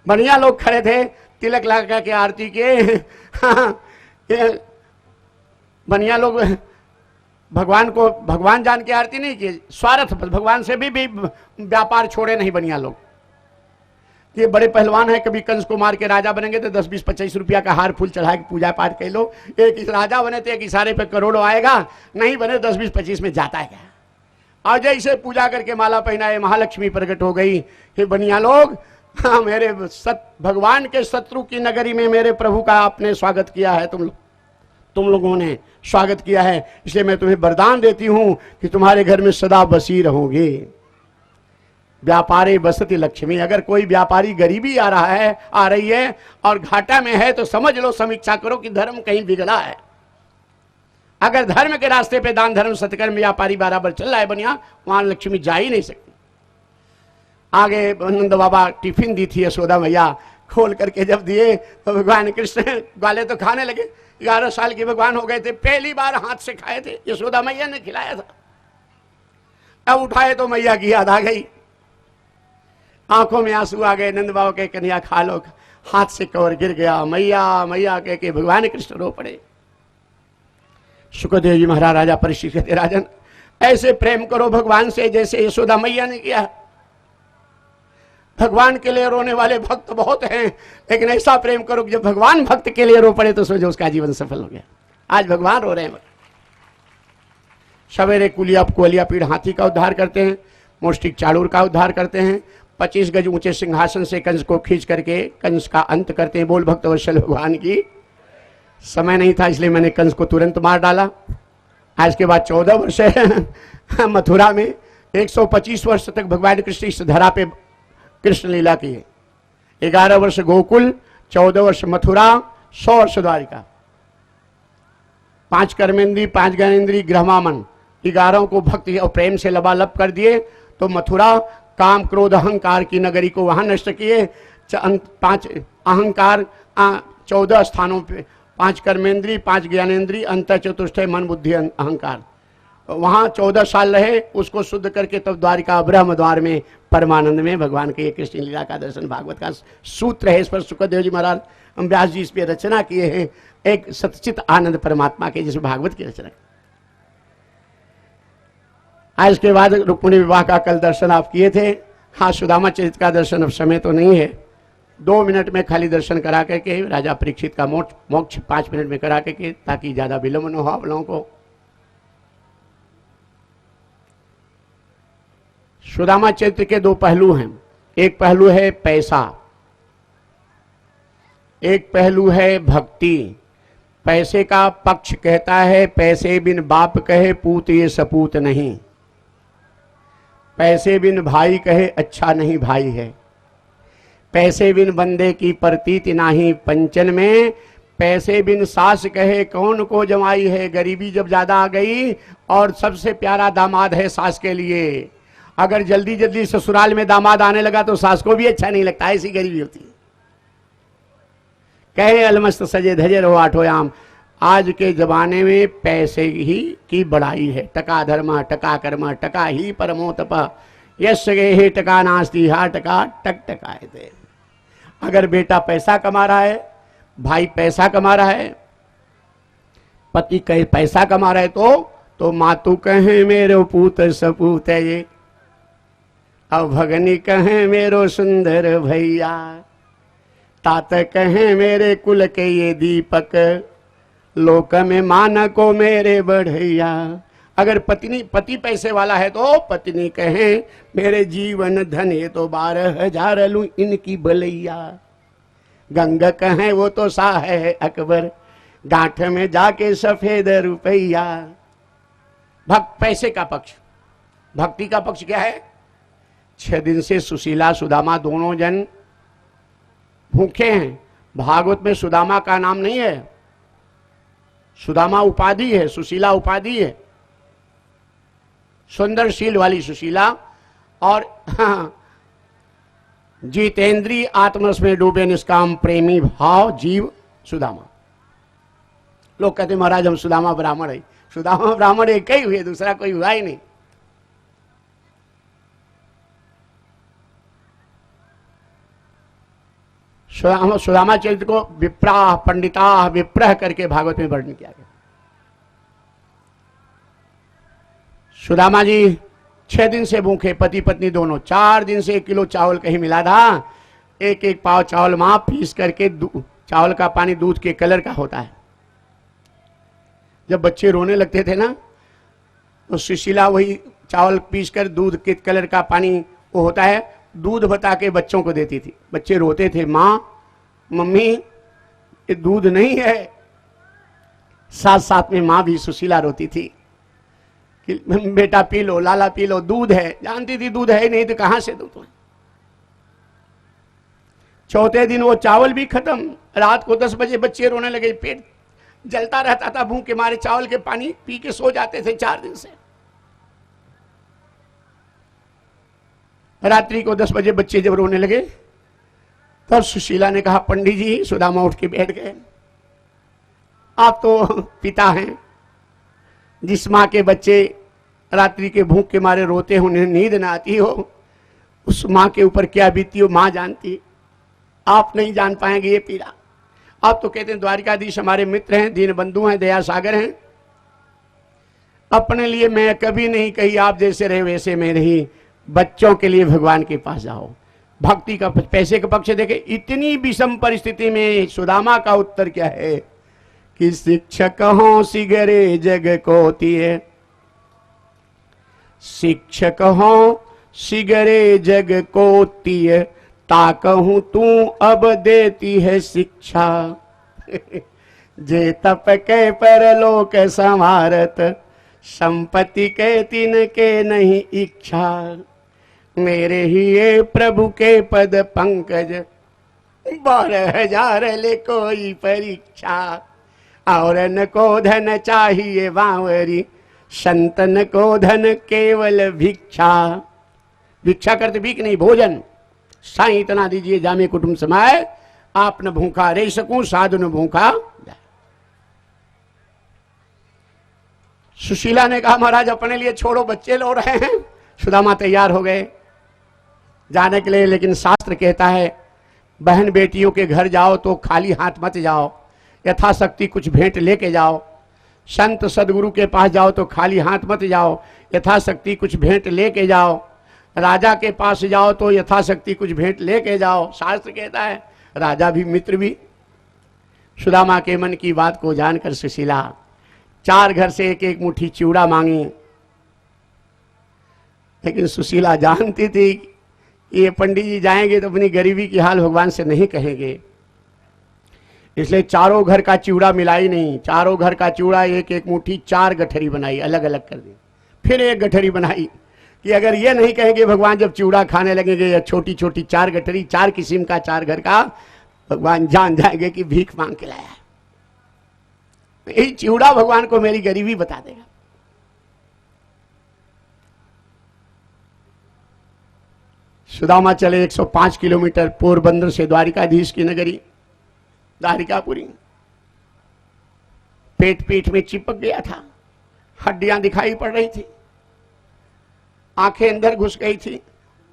बढ़िया लोग खड़े थे, तिलक लगा के आरती के। बढ़िया लोग भगवान को भगवान जान के आरती नहीं की, स्वार्थ भगवान से भी व्यापार छोड़े नहीं बढ़िया लोग। ये बड़े पहलवान है, कभी कंस को मार के राजा बनेंगे तो 10, 20, 25 रुपया का हार फूल चढ़ा के पूजा पाठ कर लो। एक इस राजा बने तो एक इशारे पे करोड़ों आएगा, नहीं बने 10, 20, 25 में जाता है क्या। और जैसे पूजा करके माला पहनाए, महालक्ष्मी प्रकट हो गई। हे बनिया लोग, हाँ मेरे भगवान के शत्रु की नगरी में मेरे प्रभु का आपने स्वागत किया है, तुम लोगों ने स्वागत किया है, इसलिए मैं तुम्हें वरदान देती हूं कि तुम्हारे घर में सदा बसी रहोगे। व्यापारी बसती लक्ष्मी। अगर कोई व्यापारी गरीबी आ रहा है, आ रही है और घाटा में है तो समझ लो, समीक्षा करो कि धर्म कहीं बिगड़ा है। अगर धर्म के रास्ते पे दान धर्म सत्कर्म व्यापारी बराबर चल रहा है बनिया, वहां लक्ष्मी जा ही नहीं सकती। आगे नंद बाबा टिफिन दी थी यशोदा मैया, खोल करके जब दिए तो भगवान कृष्ण ग्वाले तो खाने लगे। 11 साल के भगवान हो गए थे, पहली बार हाथ से खाए थे, यशोदा मैया ने खिलाया था। अब उठाए तो मैया की याद आ गई, आंखों में आंसू आ गए। नंद बाबा के कन्या खा लो, हाथ से कवर गिर गया। मैया मैया कह के भगवान कृष्ण रो पड़े। सुखदेव जी महाराज राजा परीक्षित कहते, राजन ऐसे प्रेम करो भगवान से जैसे यशोदा मैया ने किया। भगवान के लिए रोने वाले भक्त बहुत हैं, लेकिन ऐसा प्रेम करो कि जब भगवान भक्त के लिए रो पड़े तो समझो उसका जीवन सफल हो गया। आज भगवान रो रहे हैं। सवेरे कुलिया पीड़ हाथी का उद्धार करते हैं, मुष्टिक चाड़ूर का उद्धार करते हैं, 25 गज ऊंचे सिंहासन से कंस को खींच करके कंस का अंत करते हैं। बोल भक्त वत्सल भगवान की। समय नहीं था इसलिए मैंने कंस को तुरंत मार डाला। आज के बाद 14 वर्ष मथुरा में 125 वर्ष तक भगवान कृष्ण इस धरा पे कृष्ण लीला की है। 11 वर्ष गोकुल, 14 वर्ष मथुरा, 100 वर्ष द्वारिका। 5 कर्मेंद्री, 5 ज्ञानेंद्री, ग्रहमामन 11 को भक्ति और प्रेम से लबालब कर दिए। तो मथुरा काम क्रोध अहंकार की नगरी को वहां नष्ट किए। 5 अहंकार 14 स्थानों पे, 5 कर्मेंद्री, 5 ज्ञानेंद्री, अंत चतुष्ट मन बुद्धि अहंकार, वहां 14 साल रहे। उसको शुद्ध करके तब द्वारिका ब्रह्म द्वार में परमानंद में भगवान के कृष्ण लीला का दर्शन। भागवत का सूत्र है, इस पर सुखदेव जी महाराज व्यास जी इस पर रचना किए हैं, एक सतचित आनंद परमात्मा के, जिसमें भागवत की रचना। आज इसके बाद रुक्मिणी विवाह का कल दर्शन आप किए थे। हाँ, सुदामा चरित्र का दर्शन अब समय तो नहीं है, 2 मिनट में खाली दर्शन करा करके राजा परीक्षित का मोक्ष 5 मिनट में करा करके, ताकि ज्यादा विलंब न हो आप लोगों को। सुदामा चरित्र के 2 पहलू हैं। एक पहलू है पैसा, एक पहलू है भक्ति। पैसे का पक्ष कहता है पैसे बिन बाप कहे पूत ये सपूत नहीं, पैसे बिन भाई कहे अच्छा नहीं भाई है, पैसे बिन बंदे की प्रतीति नाही पंचन में, पैसे बिन सास कहे कौन को जमाई है। गरीबी जब ज्यादा आ गई और सबसे प्यारा दामाद है सास के लिए, अगर जल्दी जल्दी ससुराल में दामाद आने लगा तो सास को भी अच्छा नहीं लगता, ऐसी गरीबी होती है। कहे अलमस्त सजे धजे रहो आठों आम। आज के जमाने में पैसे ही की बड़ाई है। टका धर्म टका कर्म टका ही परमो तप, यश गे हे टका नास्ती हा टका टक टकाए थे। अगर बेटा पैसा कमा रहा है, भाई पैसा कमा रहा है, पति कहे पैसा कमा रहा है, तो मातु कहे मेरे पूत सपूत है ये, अब भगनी कहे मेरो सुंदर भैया, तात कहे मेरे कुल के ये दीपक, लोक में मान को मेरे बढ़ैया। अगर पति पैसे वाला है तो पत्नी कहे मेरे जीवन धन ये तो 12,000 लूं इनकी भलैया। गंग कहे वो तो सा है अकबर, गांठ में जाके सफेद रुपैया। पैसे का पक्ष। भक्ति का पक्ष क्या है? 6 दिन से सुशीला सुदामा दोनों जन भूखे हैं। भागवत में सुदामा का नाम नहीं है, सुदामा उपाधि है, सुशीला उपाधि है, सुंदरशील वाली सुशीला। और जितेंद्री आत्मरस में डूबे निष्काम प्रेमी भाव जीव सुदामा। लोग कहते महाराज हम सुदामा ब्राह्मण है। सुदामा ब्राह्मण एक ही हुए, दूसरा कोई हुआ ही नहीं। सुदामा चरित्र को विप्रा पंडिता विप्रह करके भागवत में वर्णन किया गया। सुदामा जी 6 दिन से भूखे, पति पत्नी दोनों। 4 दिन से 1 किलो चावल कहीं मिला था। 1 पाव चावल मां पीस करके, चावल का पानी दूध के कलर का होता है। जब बच्चे रोने लगते थे ना, तो सुशीला वही चावल पीस कर दूध के कलर का पानी वो होता है, दूध बता के बच्चों को देती थी। बच्चे रोते थे, माँ मम्मी ये दूध नहीं है। साथ साथ में माँ भी सुशीला रोती थी कि बेटा पी लो, लाला पी लो, दूध है। जानती थी दूध है नहीं तो कहां से दूध। 4थे दिन वो चावल भी खत्म। रात को 10 बजे बच्चे रोने लगे, पेट जलता रहता था भूख के मारे, चावल के पानी पी के सो जाते थे 4 दिन से। रात्रि को 10 बजे बच्चे जब रोने लगे, तब सुशीला ने कहा पंडित जी। सुदामा उठ के बैठ गए, आप तो पिता हैं, जिस माँ के बच्चे रात्रि के भूख के मारे रोते हो, उन्हें नींद ना आती हो, उस माँ के ऊपर क्या बीती हो माँ जानती, आप नहीं जान पाएंगे ये पीड़ा। आप तो कहते हैं द्वारिकाधीश हमारे मित्र हैं, दीन बंधु हैं, दया सागर हैं। अपने लिए मैं कभी नहीं कही आप जैसे रहे वैसे मैं रही, बच्चों के लिए भगवान के पास जाओ। भक्ति का पैसे का पक्ष देखे। इतनी विषम परिस्थिति में सुदामा का उत्तर क्या है कि शिक्षक हो सिगरे जग को तिए, शिक्षक हो सिगरे जग को तिए, ताकहूं तू अब देती है शिक्षा। जे तप के परलोक संवारत, संपत्ति के तिन के नहीं इच्छा। मेरे ही ये प्रभु के पद पंकज 12,000 ले कोई परीक्षा। और न को धन चाहिए बावरी, संतन को धन केवल भिक्षा। भिक्षा करते भीख नहीं, भोजन। साईं इतना दीजिए जामे कुटुंब समाए, आप न भूखा रह सकूं साधु न भूखा। सुशीला ने कहा महाराज अपने लिए छोड़ो, बच्चे लो रहे हैं। सुदामा तैयार हो गए जाने के लिए, लेकिन शास्त्र कहता है बहन बेटियों के घर जाओ तो खाली हाथ मत जाओ, यथाशक्ति कुछ भेंट लेके जाओ। संत सदगुरु के पास जाओ तो खाली हाथ मत जाओ, यथाशक्ति कुछ भेंट लेके जाओ। राजा के पास जाओ तो यथाशक्ति कुछ भेंट लेके जाओ। शास्त्र कहता है राजा भी मित्र भी। सुदामा के मन की बात को जानकर सुशीला 4 घर से एक एक मुट्ठी चिवड़ा मांगी, लेकिन सुशीला जानती थी ये पंडित जी जाएंगे तो अपनी गरीबी की हाल भगवान से नहीं कहेंगे, इसलिए चारों घर का चिवड़ा मिलाई नहीं। चारों घर का चिवड़ा एक एक मुट्ठी 4 गठरी बनाई, अलग अलग कर दी। फिर एक गठरी बनाई कि अगर ये नहीं कहेंगे भगवान जब चिवड़ा खाने लगेंगे या छोटी छोटी 4 गठरी 4 किस्म का 4 घर का, भगवान जान जाएंगे कि भीख मांग के लाया। यही चिवड़ा भगवान को मेरी गरीबी बता देगा। सुदामा चले 105 किलोमीटर पोरबंदर से द्वारिकाधीश की नगरी द्वारिकापुरी। पेट पीठ में चिपक गया था, हड्डियां दिखाई पड़ रही थी, आंखें अंदर घुस गई थी,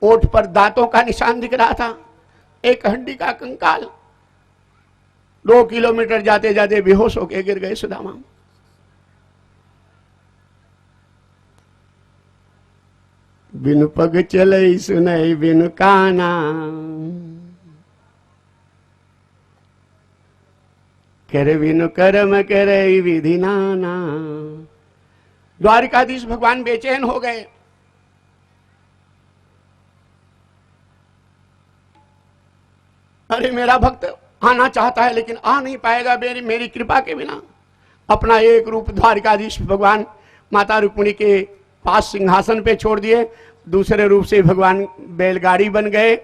ओठ पर दांतों का निशान दिख रहा था, एक हड्डी का कंकाल। 2 किलोमीटर जाते जाते बेहोश होकर गिर गए सुदामा। बिनु पग चलई सुनई बिनु काना, करे बिनु कर्म करई विधि नाना। द्वारिकाधीश भगवान बेचैन हो गए। अरे मेरा भक्त आना चाहता है लेकिन आ नहीं पाएगा मेरी कृपा के बिना। अपना एक रूप द्वारिकाधीश भगवान माता रुक्मिणी के पास सिंहासन पे छोड़ दिए, दूसरे रूप से भगवान बैलगाड़ी बन गए,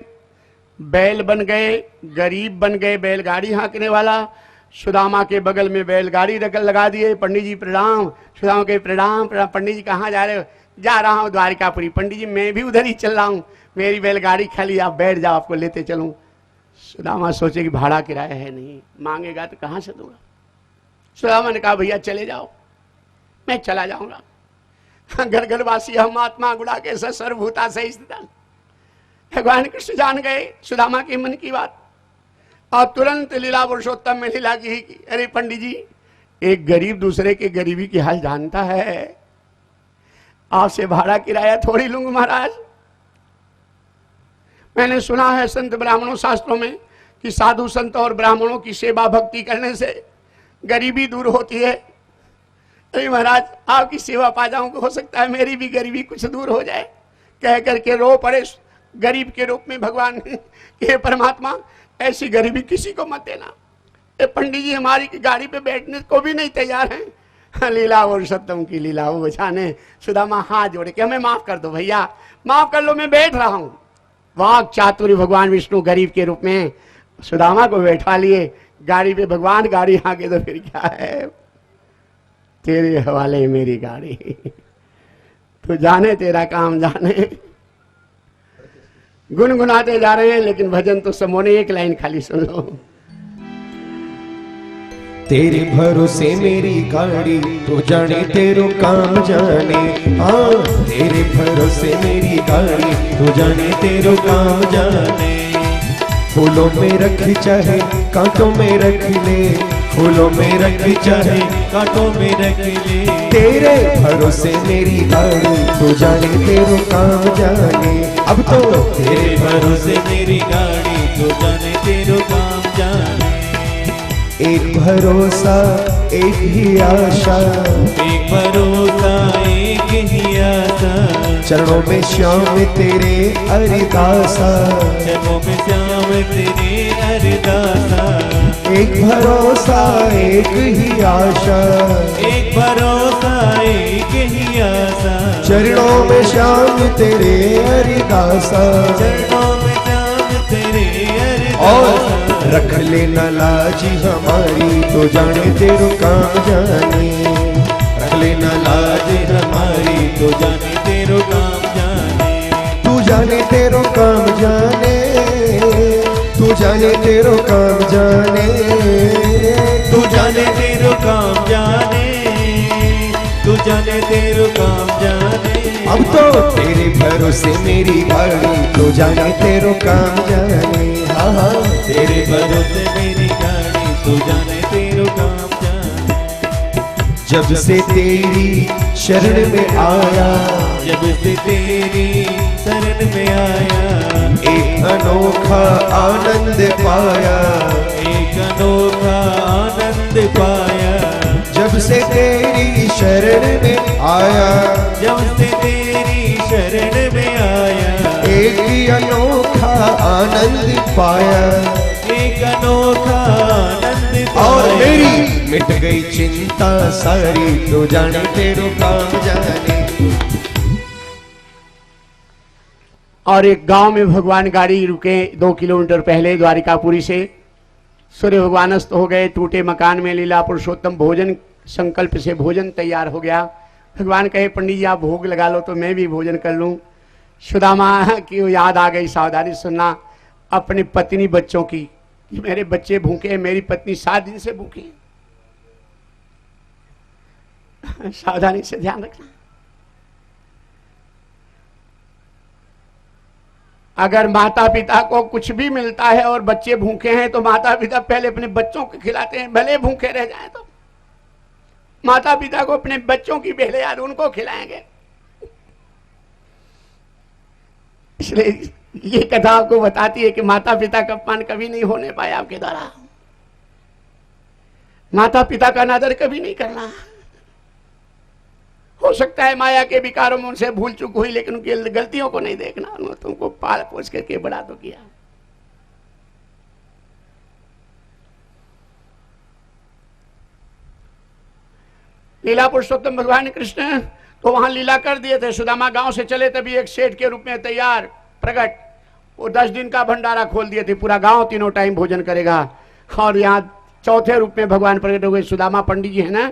बैल बन गए, गरीब बन गए, बैलगाड़ी हाँकने वाला। सुदामा के बगल में बैलगाड़ी लगा दिए। पंडित जी प्रणाम। सुदामा के प्रणाम प्रणाम। पंडित जी कहाँ जा रहे हो? जा रहा हूँ द्वारिकापुरी। पंडित जी मैं भी उधर ही चल रहा हूँ, मेरी बैलगाड़ी खाली, आप बैठ जाओ, आपको लेते चलूँ। सुदामा सोचे कि भाड़ा किराया है नहीं, मांगेगा तो कहाँ से दूंगा। सुदामा ने कहा भैया चले जाओ, मैं चला जाऊंगा। घर घरवासी हम आत्मा गुड़ा के सर्वभूता से स्थित। भगवान कृष्ण जान गए सुदामा के मन की बात और तुरंत लीला पुरुषोत्तम में लीला की। अरे पंडित जी, एक गरीब दूसरे के गरीबी की हाल जानता है, आपसे भाड़ा किराया थोड़ी लूंगा महाराज। मैंने सुना है संत ब्राह्मणों शास्त्रों में कि साधु संत और ब्राह्मणों की सेवा भक्ति करने से गरीबी दूर होती है। अरे महाराज आपकी सेवा पा जाऊं, हो सकता है मेरी भी गरीबी कुछ दूर हो जाए। कह करके रो पड़े गरीब के रूप में भगवान हे परमात्मा ऐसी गरीबी किसी को मत देना। ये पंडित जी हमारी गाड़ी पे बैठने को भी नहीं तैयार हैं। लीला और सत्यम की लीला वो जाने। सुदामा हाथ जोड़े कि हमें माफ कर दो भैया, माफ कर लो, मैं बैठ रहा हूं। वाक चातुर्य भगवान विष्णु गरीब के रूप में सुदामा को बैठा लिए गाड़ी पे। भगवान गाड़ी आगे तो फिर क्या है, तेरे हवाले मेरी गाड़ी, तो जाने तेरा काम जाने। गुनगुनाते जा रहे हैं लेकिन भजन तो समोने एक लाइन खाली सुन लो। तेरे भरोसे मेरी गाड़ी, तो जाने तेरो काम जाने। हाँ तेरे भरोसे मेरी गाड़ी, तो जाने तेरो काम जाने। फूलों में रख चाहे कांटों में रख ले, फूलों में रख चाहे कांटों में रख ले। तेरे भरोसे मेरी गाड़ी, तो जाने तेरो काम जाने। अब तो तेरे भरोसे मेरी गाड़ी, तो जाने तेरो काम जाने। एक भरोसा एक ही आशा, एक भरोसा एक ही आशा। चरणों में श्याम तेरे अरिदासा, चरणों में श्याम तेरे अरदासा। एक भरोसा एक ही आशा, एक भरोसा एक ही आसा, चरणों में श्याम तेरे हरिदासा, चरणों में श्याम तेरे और अरदासा। रख लेना लाज हमारी तो जाने तेरो काम जाने, रख लेना लाज हमारी तो जाने तेरो काम जाने, तू जाने तेरो काम जाने, तू जाने तेरो काम जाने, तू जाने तेरो काम जाने, तू जाने तेरो काम जाने। अब तो तेरे भरोसे मेरी गाड़ी तो जाने तेरो काम जाने, हाँ हाँ तेरे भरोसे मेरी गाड़ी तू जाने तेरो काम जाने। जब से तेरी शरण में आया, जब से तेरी शरण में आया, एक अनोखा आनंद पाया, एक अनोखा आनंद पाया। जब से तेरी शरण में आया, जब से तेरी शरण में आया, एक ही अनोखा आनंद पाया, एक अनोखा आनंद और पाया। मेरी मिट गई चिंता सारी तो जाने तेरो काम जाने। और एक गांव में भगवान गाड़ी रुके 2 किलोमीटर पहले द्वारिकापुरी से। सूर्य भगवान अस्त हो गए, टूटे मकान में लीला पुरुषोत्तम भोजन संकल्प से भोजन तैयार हो गया। भगवान कहे पंडित जी आप भोग लगा लो तो मैं भी भोजन कर लूं। सुदामा की याद आ गई, सावधानी सुनना अपनी पत्नी बच्चों की, कि मेरे बच्चे भूखे, मेरी पत्नी 7 दिन से भूखी। सावधानी से ध्यान रखना। अगर माता पिता को कुछ भी मिलता है और बच्चे भूखे हैं तो माता पिता पहले अपने बच्चों को खिलाते हैं, भले भूखे रह जाएं तो माता पिता को अपने बच्चों की पहले याद उनको खिलाएंगे। इसलिए ये कथा आपको बताती है कि माता पिता का अपमान कभी नहीं होने पाया आपके द्वारा। माता पिता का अनादर कभी नहीं करना। हो सकता है माया के विकारों में उनसे भूल चूक हुई, लेकिन उनकी गलतियों को नहीं देखना। उन्होंने तुमको पाल पोस करके बड़ा तो किया। लीला पुरुषोत्तम भगवान कृष्ण तो वहां लीला कर दिए थे। सुदामा गांव से चले तभी एक सेठ के रूप में तैयार प्रकट, वो 10 दिन का भंडारा खोल दिए थे। पूरा गांव तीनों टाइम भोजन करेगा। और यहाँ चौथे रूप में भगवान प्रकट हो गए। सुदामा पंडित जी है ना,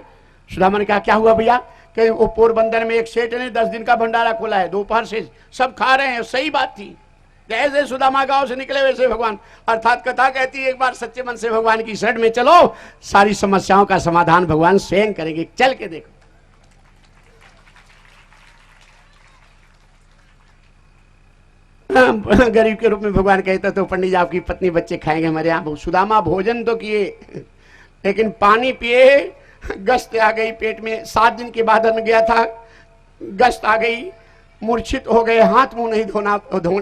सुदामा ने कहा क्या हुआ भैया? कि वो पोरबंदर में एक सेठ ने 10 दिन का भंडारा खोला है, दोपहर से सब खा रहे हैं। सही बात थी। जैसे सुदामा गांव से निकले वैसे भगवान, अर्थात कथा कहती है एक बार सच्चे मन से भगवान की शरण में चलो, सारी समस्याओं का समाधान भगवान स्वयं करेंगे। चल के देखो। गरीब के रूप में भगवान कहता तो पंडित जी आपकी पत्नी बच्चे खाएंगे हमारे यहाँ। सुदामा भोजन तो किए लेकिन पानी पिए, गस्त आ गई पेट में। 7 दिन के बाद अन्न गया था, गस्त आ गई, मूर्छित हो गए, हाथ मुंह नहीं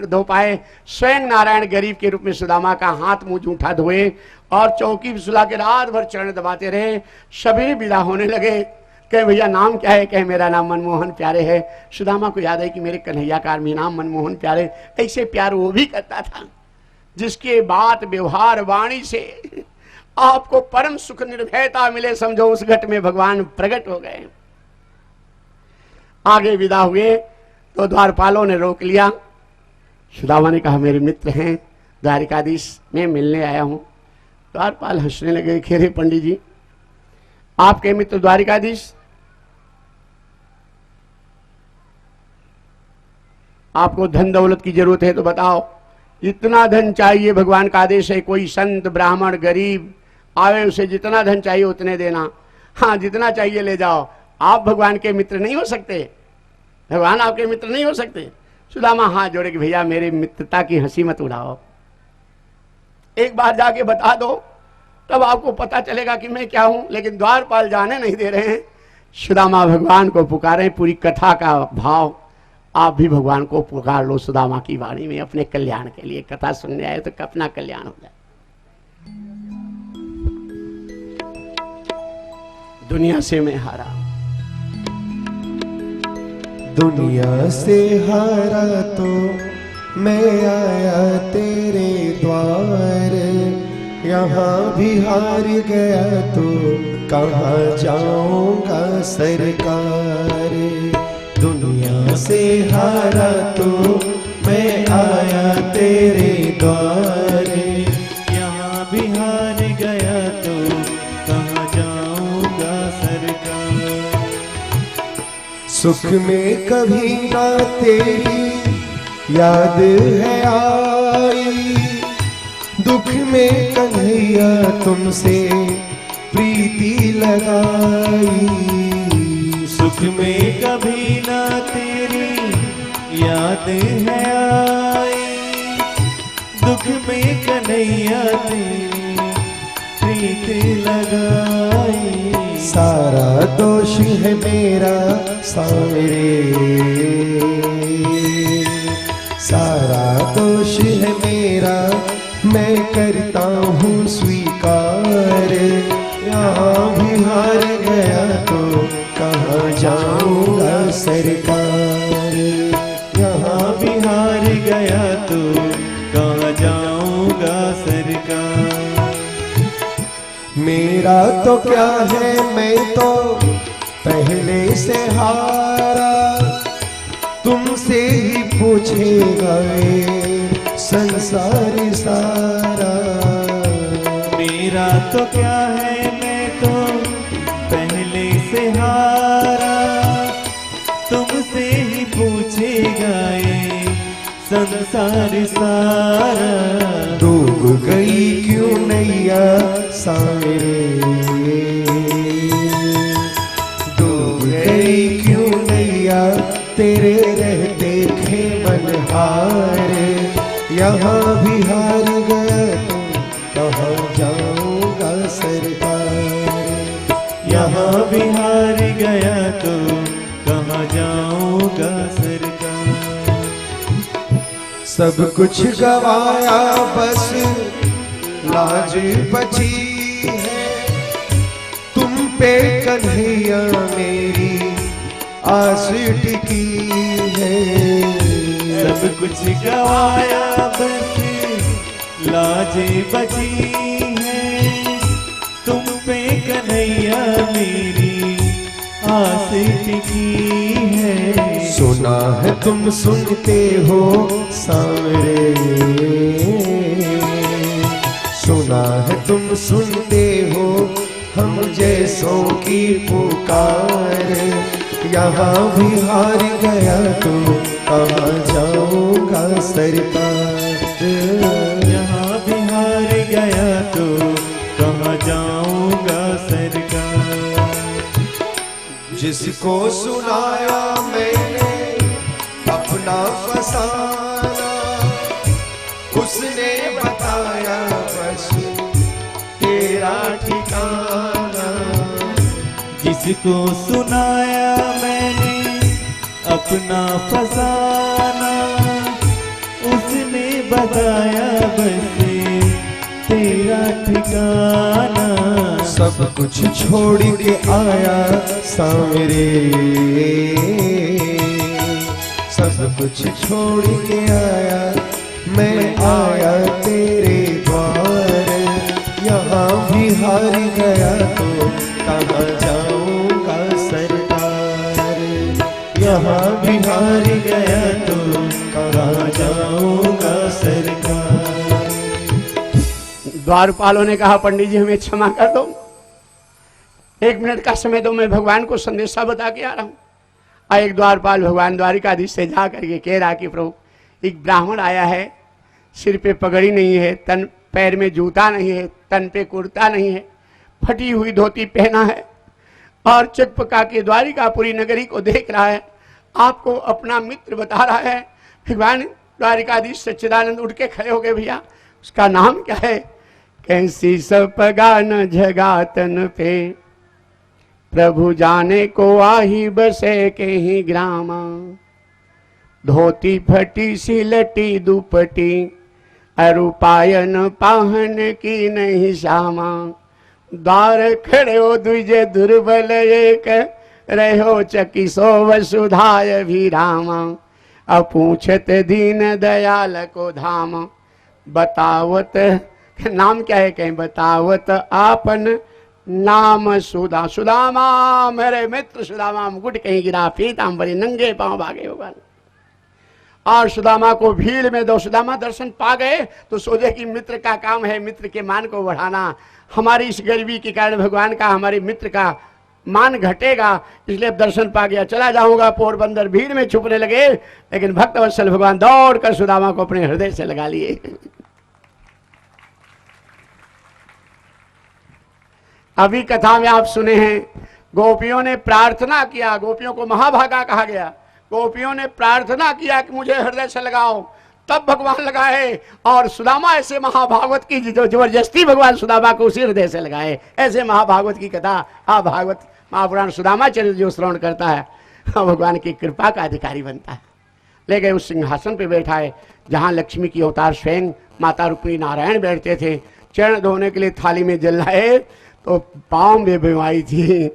धो पाए। स्वयं नारायण गरीब के रूप में सुदामा का हाथ मुंह जूठा धोए और चौकी पर सुला के रात भर चरण दबाते रहे। सभी विदा होने लगे। कहे भैया नाम क्या है? कहे मेरा नाम मनमोहन प्यारे है। सुदामा को याद है कि मेरे कन्हैया का नाम मनमोहन प्यारे। ऐसे प्यार वो भी करता था जिसके बात व्यवहार वाणी से आपको परम सुख निर्भयता मिले। समझो उस घट में भगवान प्रकट हो गए। आगे विदा हुए तो द्वारपालों ने रोक लिया। सुदामा ने कहा मेरे मित्र हैं, द्वारिकाधीश मैं मिलने आया हूं। द्वारपाल हंसने लगे, खेरे पंडित जी आपके मित्र द्वारिकाधीश, आपको धन दौलत की जरूरत है तो बताओ, इतना धन चाहिए, भगवान का आदेश है, कोई संत ब्राह्मण गरीब आवे उसे जितना धन चाहिए उतने देना। हाँ जितना चाहिए ले जाओ। आप भगवान के मित्र नहीं हो सकते, भगवान आपके मित्र नहीं हो सकते। सुदामा हाथ जोड़े कि भैया मेरी मित्रता की हंसी मत उड़ाओ, एक बार जाके बता दो तब आपको पता चलेगा कि मैं क्या हूं। लेकिन द्वारपाल जाने नहीं दे रहे हैं। सुदामा भगवान को पुकारे, पूरी कथा का भाव आप भी भगवान को पुकार लो सुदामा की वाणी में, अपने कल्याण के लिए। कथा सुनने आए तो अपना कल्याण हो जाए। दुनिया से मैं हारा, दुनिया से हारा तो मैं आया तेरे द्वार, यहाँ भी हार गया तो कहाँ जाऊंगा सरकार। दुनिया से हारा तो मैं आया तेरे द्वारे, यहाँ भी हार गया तो कहाँ जाऊंगा सरकार। सुख में कभी ना तेरी याद है आई, दुख में कन्हैया तुमसे प्रीति लगाई। सुख में कभी ना तेरी याद है आई, दुख में कन्हैया तेरी प्रीति लगाई। सारा दोष है मेरा सावरे, सारा दोष है मेरा, मैं करता हूँ स्वीकार। यहाँ भी हार गया तो कहाँ जाऊंगा सरकार। यहाँ भी हार गया तो कहाँ जाऊंगा सरकार। मेरा तो क्या है, मैं तो पहले से हारा, तुमसे ही पूछेगा ये संसार सारा। मेरा तो क्या है, मैं तो पहले से हारा, तुमसे ही पूछेगा ये संसार सारा। डूब गई क्यों नैया सावरे, डूब गई क्यों नैया तेरे रहते थे मनहार। यहाँ भी हार गया तो कहाँ जाऊंगा सरकार। यहाँ भी हार गया तो कहाँ जाऊंगा सरकार। सब कुछ गवाया बस लाज बची है, तुम पे कन्हैया मेरी आस टिकी है। सब कुछ गवाया बस लाज बची है, तुम पे कन्हैया मेरी आस टिकी है। सुना है तुम सुनते हो सावरे, सुना है तुम सुनते हो हम जैसों की पुकार। यहाँ भी हार गया तो कहाँ जाऊंगा सरकार। यहाँ भी हार गया तो कहाँ जाऊंगा सरकार। जिसको सुनाया मैंने अपना फसाना, उसने बताया बस तेरा ठिकाना। जिसको सुनाया मैंने अपना फसाना, उसने बताया बस तेरा ठिकाना। सब कुछ छोड़ के आया सावरे, सब कुछ छोड़ के आया, मैं आया तेरे द्वार। यहाँ भी हार गया तो कहाँ जाऊंगा सरकार। यहाँ भी हार गया तो कहाँ जाऊंगा सरकार। द्वारपालों ने कहा पंडित जी हमें क्षमा कर दो, 1 मिनट का समय दो, मैं भगवान को संदेशा बता के आ रहा हूँ। एक द्वारपाल भगवान द्वारिकाधीश से जा करके कह रहा कि प्रभु एक ब्राह्मण आया है, सिर पे पगड़ी नहीं है, तन पैर में जूता नहीं है, तन पे कुर्ता नहीं है, फटी हुई धोती पहना है और चकपका के द्वारिकापुरी नगरी को देख रहा है, आपको अपना मित्र बता रहा है। भगवान द्वारिकाधीश सच्चिदानंद उठ के खड़े हो गए, भैया उसका नाम क्या है? कैसी सपगा न झगातन पे, प्रभु जाने को आही बसे के ही ग्रामा। धोती फटी सी लटी दुपटी, अरुपायन पाहन की नहीं श्यामा। द्वार खड़े हो दुजे दुर्बल एक, रहो चकिसो वसुधाय भी रामा। अपूछत दीन दयाल को धाम, बतावत नाम क्या है? कहीं बतावत आपन नाम सुदा सुदामा मेरे मित्र सुदामा मुकुट कहीं गिरा पीतांबरी नंगे पांव भागे भगवान। और सुदामा को भीड़ में दो सुदामा दर्शन पा गए तो सोचे कि मित्र का काम है मित्र के मान को बढ़ाना। हमारी इस गरीबी के कारण भगवान का हमारे मित्र का मान घटेगा, इसलिए दर्शन पा गया, चला जाऊंगा पोरबंदर। भीड़ में छुपने लगे, लेकिन भक्तवत्सल भगवान दौड़कर सुदामा को अपने हृदय से लगा लिए। अभी कथा में आप सुने हैं, गोपियों ने प्रार्थना किया, गोपियों को महाभागा कहा गया। गोपियों ने प्रार्थना किया कि मुझे हृदय से लगाओ, तब भगवान लगाए। और सुदामा ऐसे महाभागवत की जो जबरदस्ती भगवान सुदामा को उसी हृदय से लगाए। ऐसे महाभागवत की कथा भागवत महापुराण सुदामा चरित्र जो श्रवण करता है भगवान की कृपा का अधिकारी बनता है। ले गए उस सिंहासन पे बैठाए जहां लक्ष्मी की अवतार स्वयं माता रुक्मिणी नारायण बैठते थे। चरण धोने के लिए थाली में जल लाए तो पाँव में बेवाई थी,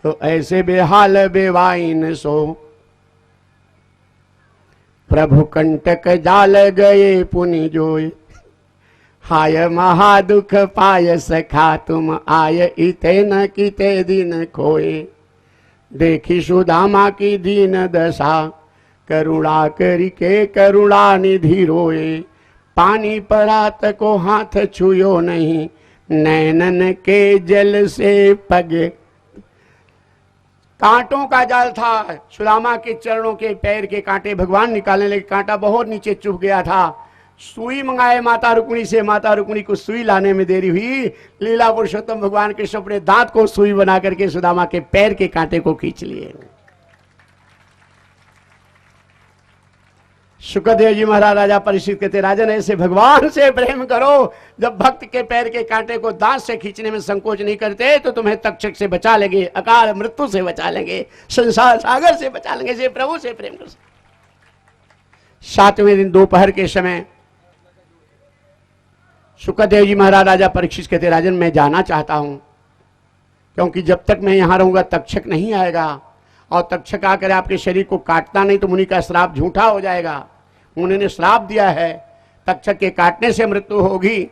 तो ऐसे बेहाल बेवाइन सो प्रभु कंटक जाल गए पुनि जोय। हाय महादुख पाय सखा तुम आय इते न किते दिन खोए। देखी सुदामा की दीन दशा करुणा करी के करुणा निधि रोए। पानी परात को हाथ छुयो नहीं नैनन के जल से पगे। कांटों का जाल था, सुदामा के चरणों के पैर के कांटे भगवान निकालने लगे। कांटा बहुत नीचे चुभ गया था। सुई मंगाए माता रुक्मिणी से, माता रुक्मिणी को सुई लाने में देरी हुई। लीला पुरुषोत्तम भगवान कृष्ण अपने दांत को सुई बना करके सुदामा के पैर के कांटे को खींच लिए। शुकदेव जी महाराज राजा परीक्षित कहते, राजन ऐसे भगवान से प्रेम करो, जब भक्त के पैर के कांटे को दांत से खींचने में संकोच नहीं करते तो तुम्हें तक्षक से बचा लेंगे, अकाल मृत्यु से बचा लेंगे, संसार सागर से बचा लेंगे। से प्रभु से प्रेम कर। 7वें दिन दोपहर के समय शुकदेव जी महाराज राजा परीक्षित कहते, राजन मैं जाना चाहता हूं, क्योंकि जब तक मैं यहां रहूंगा तक्षक नहीं आएगा, और तक्षक आकर आपके शरीर को काटता नहीं तो मुनि का श्राप झूठा हो जाएगा। मुनि ने श्राप दिया है, तक्षक के काटने से मृत्यु होगी।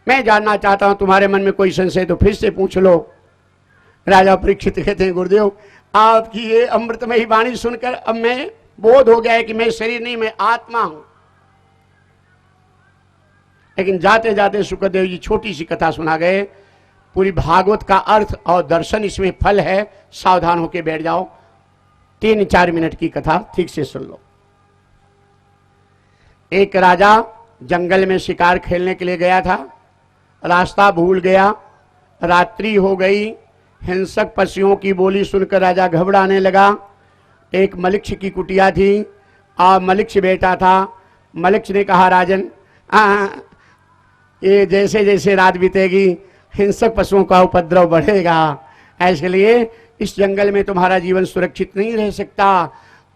मैं जानना चाहता हूं, तुम्हारे मन में कोई संशय तो फिर से पूछ लो। राजा परीक्षित कहते हैं, गुरुदेव आपकी ये अमृतमयी वाणी सुनकर अब मैं बोध हो गया है कि मैं शरीर नहीं, मैं आत्मा हूं। लेकिन जाते जाते शुकदेव जी छोटी सी कथा सुना गए। पूरी भागवत का अर्थ और दर्शन इसमें फल है, सावधान होकर बैठ जाओ। 3-4 मिनट की कथा ठीक से सुन लो। एक राजा जंगल में शिकार खेलने के लिए गया था, रास्ता भूल गया, रात्रि हो गई। हिंसक पशुओं की बोली सुनकर राजा घबराने लगा। एक मलिक्ष की कुटिया थी और मलिक्ष बैठा था। मलिक्ष ने कहा, राजन ये जैसे जैसे रात बीतेगी हिंसक पशुओं का उपद्रव बढ़ेगा, इसलिए इस जंगल में तुम्हारा जीवन सुरक्षित नहीं रह सकता।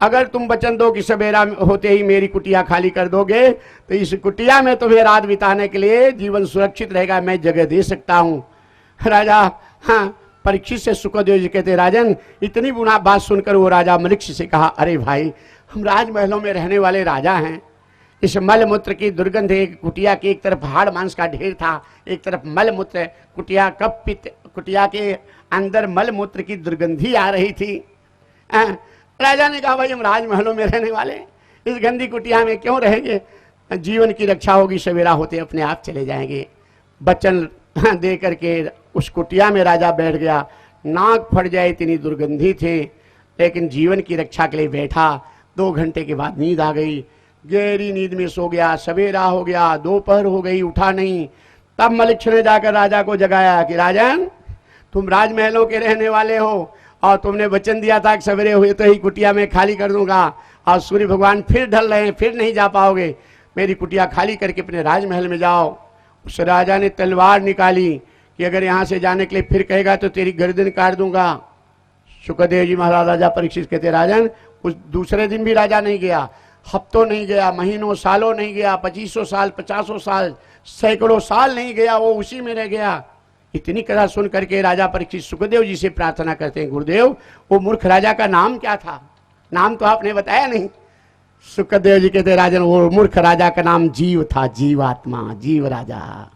अगर तुम वचन दो कि सवेरा होते ही मेरी कुटिया खाली कर दोगे तो इस कुटिया में तुम्हें रात बिताने के लिए जीवन सुरक्षित रहेगा, मैं जगह दे सकता हूँ। राजा परीक्षित से शुकदेव जी कहते, राजन इतनी बुरा बात सुनकर वो राजा मलिक्ष से कहा, अरे भाई हम राजमहलों में रहने वाले राजा हैं। इस मलमूत्र की दुर्गंध, एक कुटिया की एक तरफ हाड़ मांस का ढेर था, एक तरफ मलमूत्र, कुटिया कब कुटिया के अंदर मलमूत्र की दुर्गंधी आ रही थी। राजा ने कहा, भाई हम राजमहलों में रहने वाले, इस गंदी कुटिया में क्यों रहेंगे, जीवन की रक्षा होगी, सवेरा होते अपने आप चले जाएंगे। वचन दे करके उस कुटिया में राजा बैठ गया। नाक फट जाए इतनी दुर्गंधी थे, लेकिन जीवन की रक्षा के लिए बैठा। 2 घंटे के बाद नींद आ गई, गहरी नींद में सो गया। सवेरा हो गया, दोपहर हो गई, उठा नहीं। तब मलिक्ष ने जाकर राजा को जगाया कि राजन तुम राजमहलों के रहने वाले हो और तुमने वचन दिया था कि सवेरे हुए तो ही कुटिया में खाली कर दूंगा, और सूर्य भगवान फिर ढल रहे हैं, फिर नहीं जा पाओगे, मेरी कुटिया खाली करके अपने राजमहल में जाओ। उस राजा ने तलवार निकाली कि अगर यहाँ से जाने के लिए फिर कहेगा तो तेरी गर्दन काट दूंगा। शुकदेव जी महाराज राजा परीक्षित कहते, राजन उस दूसरे दिन भी राजा नहीं गया, हफ्तों नहीं गया, महीनों सालों नहीं गया, 2500 साल 50 साल सैकड़ों साल नहीं गया, वो उसी में रह गया। इतनी कथा सुन करके राजा परीक्षित सुखदेव जी से प्रार्थना करते हैं, गुरुदेव वो मूर्ख राजा का नाम क्या था, नाम तो आपने बताया नहीं। सुखदेव जी कहते, राजन वो मूर्ख राजा का नाम जीव था, जीवात्मा, जीव राजा।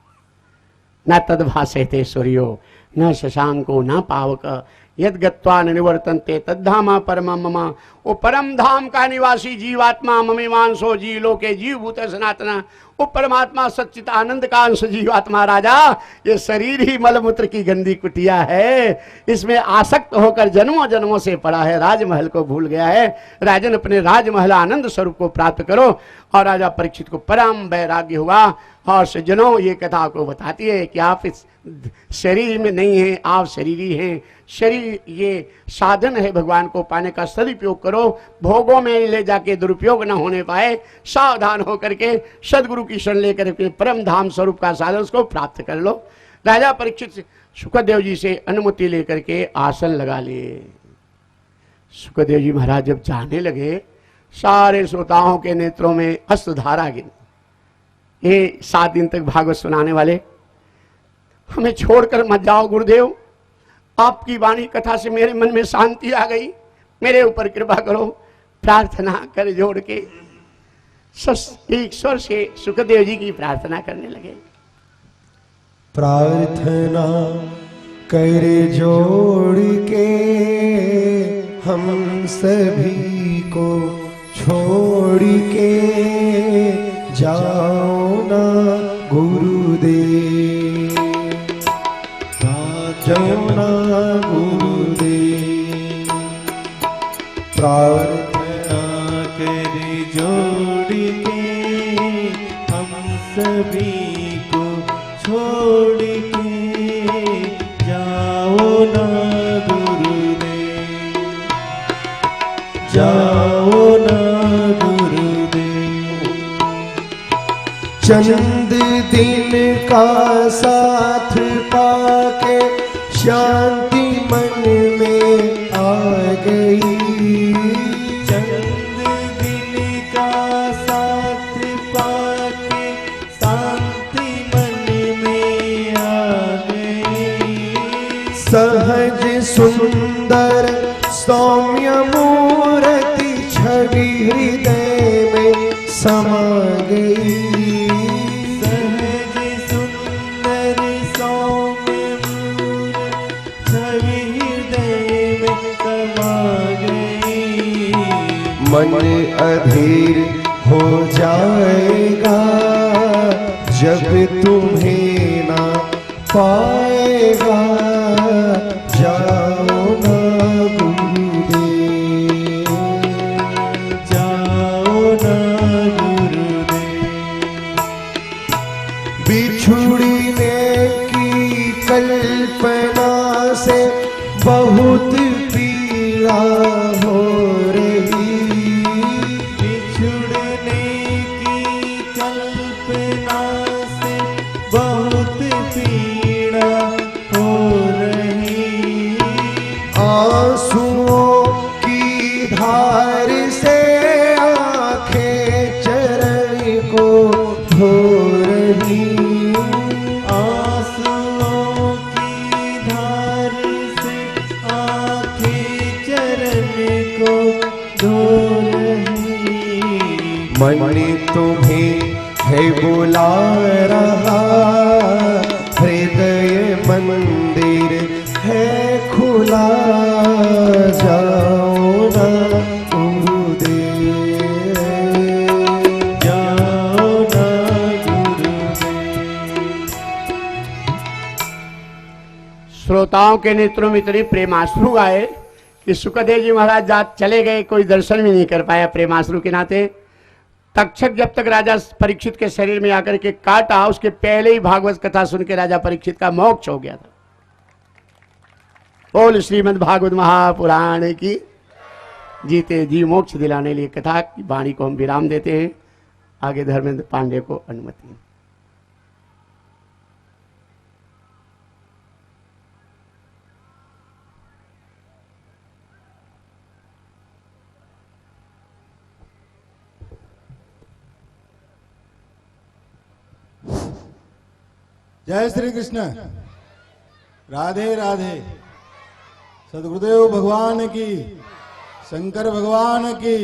न तद्भाषते सूर्यो न शशांको न पावक यद गत्वा न निवर्तन्ते तद्धामा परम मम। वो परम धाम का निवासी जीवात्मा ममेवांशो जी लोके जीव भूत सनातना, वो परमात्मा सच्चित आनंद का अंश जीवात्मा राजा, ये शरीर ही मलमूत्र की गंदी कुटिया है, इसमें आसक्त होकर जन्मों जन्मों से पड़ा है, राजमहल को भूल गया है। राजन अपने राजमहल आनंद स्वरूप को प्राप्त करो। और राजा परीक्षित को परम वैराग्य हुआ। और सज्जनों, ये कथा को बताती है कि आप इस शरीर में नहीं हैं, आप शरीरी हैं। शरीर ये साधन है भगवान को पाने का, सदुपयोग करो, भोगों में ले जाके दुरुपयोग न होने पाए। सावधान होकर के सदगुरु की शरण लेकर के परम धाम स्वरूप का साधन उसको प्राप्त कर लो। राजा परीक्षित सुखदेव जी से अनुमति लेकर के आसन लगा लिए। सुखदेव जी महाराज जब जाने लगे, सारे श्रोताओं के नेत्रों में अश्रुधारा गिरी। ये 7 दिन तक भागवत सुनाने वाले, हमें छोड़कर मत जाओ गुरुदेव, आपकी वाणी कथा से मेरे मन में शांति आ गई, मेरे ऊपर कृपा करो। प्रार्थना कर जोड़ के ईश्वर से सुखदेव जी की प्रार्थना करने लगे। प्रार्थना कर जोड़ के हम सभी को छोड़ के जाओ ना गुरुदेव, जाओ ना गुरुदेव। प्रार्थना कर जोड़ के हम सभी को छोड़ के जाओ ना गुरुदेव, जाओ ना गुरुदेव। चंद दिन का साथ पाके शांति मन में आ गई, चंद दिन का साथ पाके शांति मन में आ गई। सहज सुंदर सौम्य मूर्ति छवि हृदय में समा गई। सहज सुंदर सौम्य मूर्ति छवि हृदय में समा गई। मन अधीर हो जाएगा जब तुम्हें ना पाएगा, जाओ ना गुरुदेव, जाओ ना गुरुदेव। बिछुड़ने की कल्पना से बहुत पीड़ा हो रही, बिछुड़ने की कल्पना से बहुत पीड़ा हो रही। आंसुओं की धार से आंखें चरण को धो रही, आंसुओं की धार से आंखें चरण को धो रही। मन तुम्हें है बुला रहा, हृदय मंदिर है खुला, जाओ ना गुरुदेव, जाओ ना गुरुदेव। श्रोताओं के नेत्रों में इतने प्रेमाश्रु आए कि सुखदेव जी महाराज जात चले गए, कोई दर्शन भी नहीं कर पाया प्रेमाश्रु के नाते। तक्षक जब तक राजा परीक्षित के शरीर में आकर के काटा, उसके पहले ही भागवत कथा सुन के राजा परीक्षित का मोक्ष हो गया था। बोल श्रीमद् भागवत महापुराण की। जीते जी मोक्ष दिलाने लिए कथा की वाणी को हम विराम देते हैं। आगे धर्मेंद्र पांडे को अनुमति। जय श्री कृष्ण, राधे राधे। सदगुरुदेव भगवान की, शंकर भगवान की,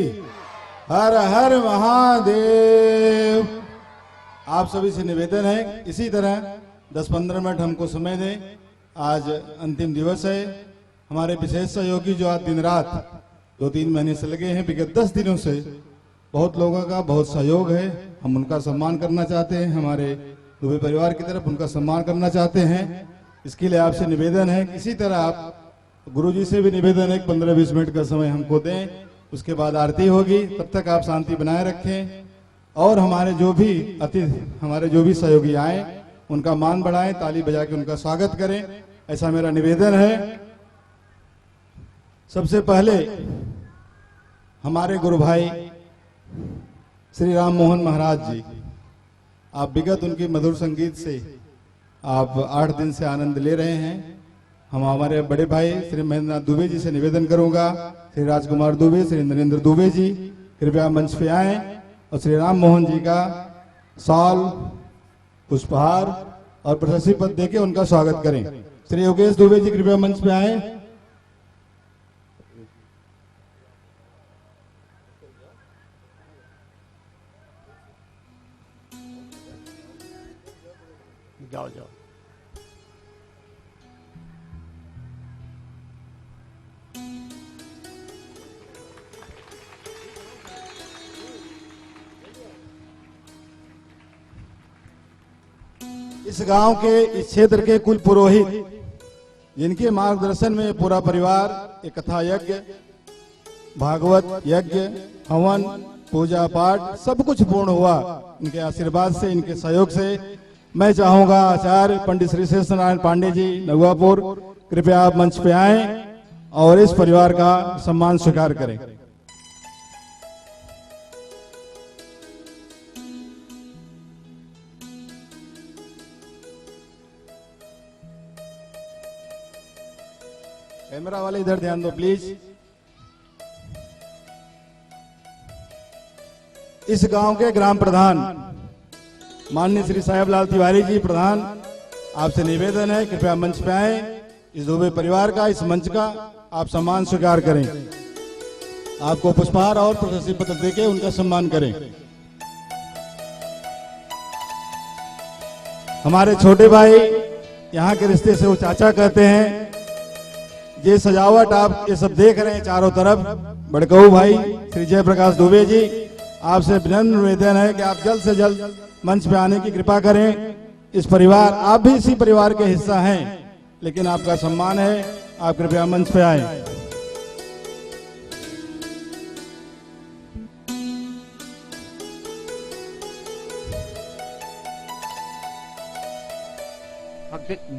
हर हर महादेव। आप सभी से निवेदन है, इसी तरह 10-15 मिनट हमको समय दें, आज अंतिम दिवस है। हमारे विशेष सहयोगी जो आज दिन रात 2-3 महीने से लगे हैं, विगत 10 दिनों से बहुत लोगों का बहुत सहयोग है। हम उनका सम्मान करना चाहते हैं, हमारे दुबे परिवार की तरफ उनका सम्मान करना चाहते हैं। इसके लिए आपसे निवेदन है, किसी तरह आप गुरुजी से भी निवेदन है, 15-20 मिनट का समय हमको दें, उसके बाद आरती होगी, तब तक आप शांति बनाए रखें और हमारे जो भी अतिथि, हमारे जो भी सहयोगी आए उनका मान बढ़ाएं, ताली बजा के उनका स्वागत करें, ऐसा मेरा निवेदन है। सबसे पहले हमारे गुरु भाई श्री राम मोहन महाराज जी, आप विगत उनकी मधुर संगीत से आप 8 दिन से आनंद ले रहे हैं। हम हमारे बड़े भाई श्री महेंद्रनाथ दुबे जी से निवेदन करूंगा, श्री राजकुमार दुबे, श्री नरेंद्र दुबे जी कृपया मंच पे आए और श्री राम मोहन जी का साल, पुष्पहार और प्रशस्ति पत्र देके उनका स्वागत करें। श्री योगेश दुबे जी कृपया मंच पे आए। जाओ जाओ। इस गांव के, इस क्षेत्र के कुल पुरोहित जिनके मार्गदर्शन में पूरा परिवार एक कथा यज्ञ, भागवत यज्ञ, हवन, पूजा पाठ सब कुछ पूर्ण हुआ, इनके आशीर्वाद से, इनके सहयोग से। मैं चाहूंगा आचार्य पंडित श्री शेष नारायण पांडे जी नगुआपुर, कृपया आप मंच पे आएं और इस परिवार का सम्मान स्वीकार करें। कैमरा वाले इधर ध्यान दो प्लीज। इस गांव के ग्राम प्रधान माननीय श्री साहेबलाल तिवारी जी प्रधान, आपसे निवेदन है कृपया मंच पे आए। इस दुबे परिवार का, इस मंच का आप सम्मान स्वीकार करें। आपको पुष्पहार और प्रशस्ति पत्र देके उनका सम्मान करें। हमारे छोटे भाई, यहाँ के रिश्ते से वो चाचा कहते हैं। ये सजावट आप ये सब देख रहे हैं चारों तरफ, बड़कऊ भाई श्री जयप्रकाश दुबे जी, आपसे विनम्र निवेदन है कि आप जल्द से जल्द मंच पे आने की कृपा करें। इस परिवार, आप भी इसी परिवार के हिस्सा हैं, लेकिन आपका सम्मान है, आप कृपया मंच पे आए।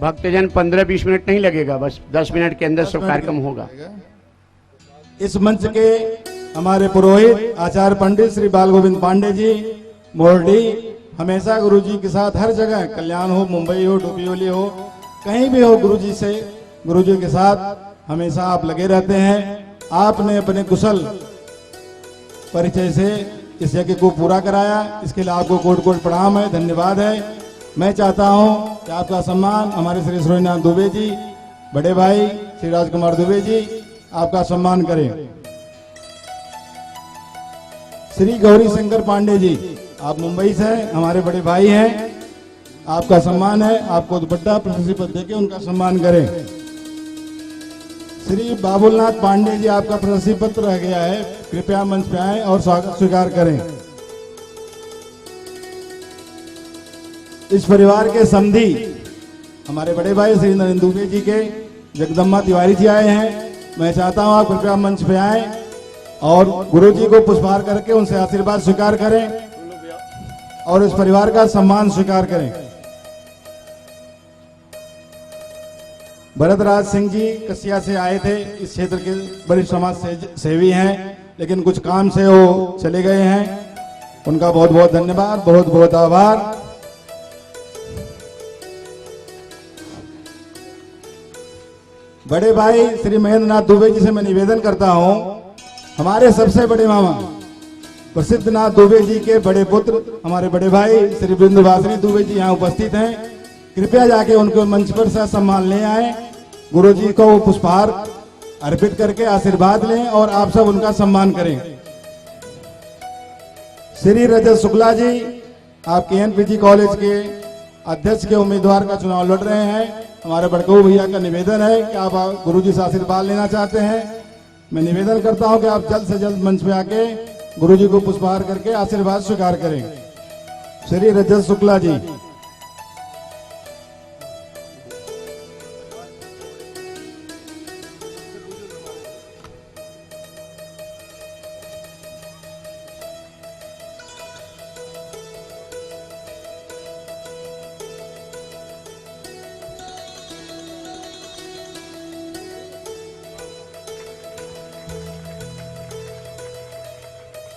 भक्तजन 15-20 मिनट नहीं लगेगा, बस 10 मिनट के अंदर सब कार्यक्रम होगा। इस मंच के हमारे पुरोहित आचार्य पंडित श्री बाल गोविंद पांडे जी मोरडी, हमेशा गुरुजी के साथ हर जगह, कल्याण हो, मुंबई हो, डोंबिवली हो, कहीं भी हो, गुरुजी के साथ हमेशा आप लगे रहते हैं। आपने अपने कुशल परिचय से इस यज्ञ को पूरा कराया, इसके लिए आपको कोट कोट प्रणाम है, धन्यवाद है। मैं चाहता हूं कि आपका सम्मान हमारे श्री सूर्यनाथ दुबे जी, बड़े भाई श्री राजकुमार दुबे जी आपका सम्मान करें। श्री गौरी शंकर पांडे जी, आप मुंबई से हैं, हमारे बड़े भाई हैं, आपका सम्मान है, आपको दुपट्टा प्रशस्ति पत्र देके उनका सम्मान करें। श्री बाबुलनाथ पांडे जी, आपका प्रशस्ति पत्र रह गया है, कृपया मंच पे आए और स्वागत स्वीकार करें। इस परिवार के समधी हमारे बड़े भाई श्री नरेंद्र दुबे जी के जगदम्बा तिवारी जी आए हैं। मैं चाहता हूं आप कृपया मंच पे आए और गुरु जी को पुष्पहार करके उनसे आशीर्वाद स्वीकार करें और इस परिवार का सम्मान स्वीकार करें। भरतराज सिंह जी कसिया से आए थे, इस क्षेत्र के वरिष्ठ समाज सेवी हैं, लेकिन कुछ काम से वो चले गए हैं। उनका बहुत बहुत धन्यवाद, बहुत बहुत आभार। बड़े भाई श्री महेंद्रनाथ दुबे जी से मैं निवेदन करता हूं, हमारे सबसे बड़े मामा प्रसिद्ध नाथ दुबे जी के बड़े पुत्र हमारे बड़े भाई श्री वृंदवासिनी दुबे जी यहाँ उपस्थित हैं। कृपया जाके उनको मंच पर से सम्मान ले आए, गुरु जी को पुष्पहार अर्पित करके आशीर्वाद लें और आप सब उनका सम्मान करें। श्री रजत शुक्ला जी, आप KNPG कॉलेज के अध्यक्ष के उम्मीदवार का चुनाव लड़ रहे हैं। हमारे बड़कू भैया का निवेदन है कि आप गुरुजी से आशीर्वाद लेना चाहते हैं। मैं निवेदन करता हूं कि आप जल्द से जल्द मंच पे आके गुरुजी को पुष्पहार करके आशीर्वाद स्वीकार करें। श्री रजत शुक्ला जी।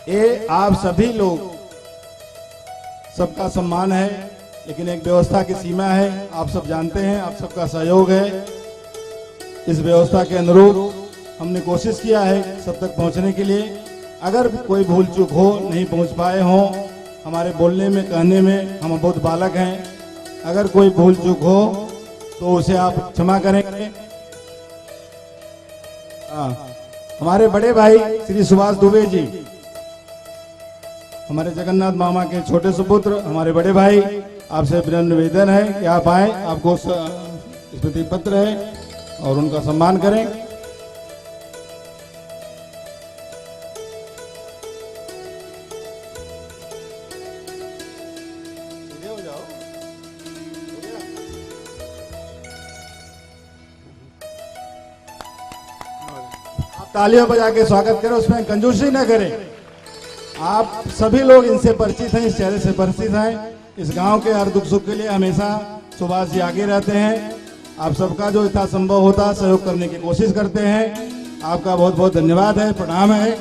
ये आप सभी लोग, सबका सम्मान है, लेकिन एक व्यवस्था की सीमा है। आप सब जानते हैं, आप सबका सहयोग है। इस व्यवस्था के अनुरूप हमने कोशिश किया है सब तक पहुंचने के लिए। अगर कोई भूल चूक हो, नहीं पहुंच पाए हों, हमारे बोलने में, कहने में हम बहुत बालक हैं, अगर कोई भूल चूक हो तो उसे आप क्षमा करें। हमारे बड़े भाई श्री सुभाष दुबे जी, हमारे जगन्नाथ मामा के छोटे सुपुत्र, हमारे बड़े भाई, आपसे विनम्र निवेदन है कि आप आए, आपको स्मृति पत्र है और उनका सम्मान करें। आप तालियां बजा के स्वागत करें, उसमें कंजूसी न करें। आप सभी लोग इनसे परिचित हैं, इस चेहरे से परिचित हैं। इस गांव के हर दुख सुख के लिए हमेशा सुभाष जी आगे रहते हैं। आप सबका जो इतना संभव होता है सहयोग करने की कोशिश करते हैं। आपका बहुत बहुत धन्यवाद है, प्रणाम है।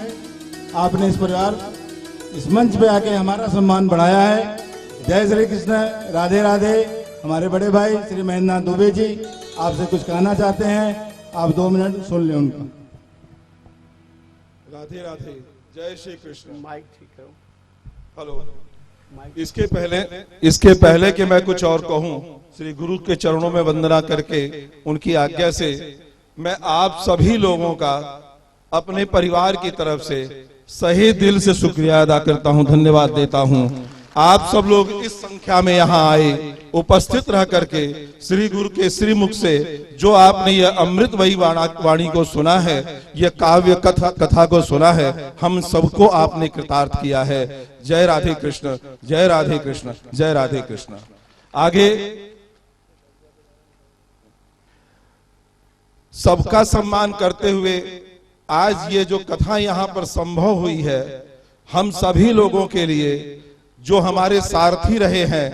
आपने इस परिवार, इस मंच पे आके हमारा सम्मान बढ़ाया है। जय श्री कृष्ण, राधे राधे। हमारे बड़े भाई श्री महेंद्र नाथ दुबे जी आपसे कुछ कहना चाहते हैं, आप 2 मिनट सुन लें उनका। राधे राधे, जय श्री कृष्ण। माइक ठीक करो। हेलो। इसके पहले कि मैं कुछ और कहूं, श्री गुरु के चरणों में वंदना करके उनकी आज्ञा से मैं आप सभी लोगों का अपने परिवार की तरफ से सही दिल से शुक्रिया अदा करता हूं, धन्यवाद देता हूं। आप सब लोग इस संख्या में यहाँ आए, उपस्थित रह करके श्री गुरु के श्रीमुख से जो आपने ये अमृतमयी वाणी को सुना है, ये काव्य कथा को सुना है, हम सबको आपने कृतार्थ किया है। जय राधे कृष्ण, जय राधे कृष्ण, जय राधे कृष्ण। आगे सबका सम्मान करते हुए आज ये जो कथा यहाँ पर संभव हुई है, हम सभी लोगों के लिए जो हमारे सारथी रहे हैं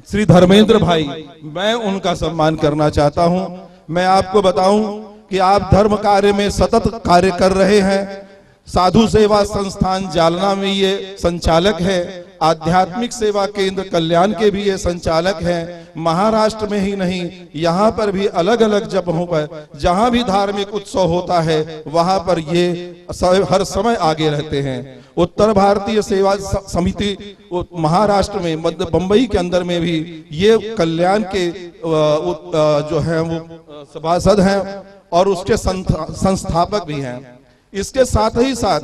श्री धर्मेंद्र भाई, मैं उनका सम्मान करना चाहता हूं। मैं आपको बताऊं कि आप धर्म कार्य में सतत कार्य कर रहे हैं। साधु सेवा संस्थान जालना में ये संचालक है, आध्यात्मिक सेवा केंद्र कल्याण के भी ये संचालक हैं। महाराष्ट्र में ही नहीं, यहाँ पर भी अलग अलग जगहों पर जहाँ भी धार्मिक उत्सव होता है वहां पर ये हर समय आगे रहते हैं। उत्तर भारतीय सेवा समिति महाराष्ट्र में, मध्य बंबई के अंदर में भी ये कल्याण के जो है वो सभासद हैं और उसके संस्थापक भी हैं। इसके साथ ही साथ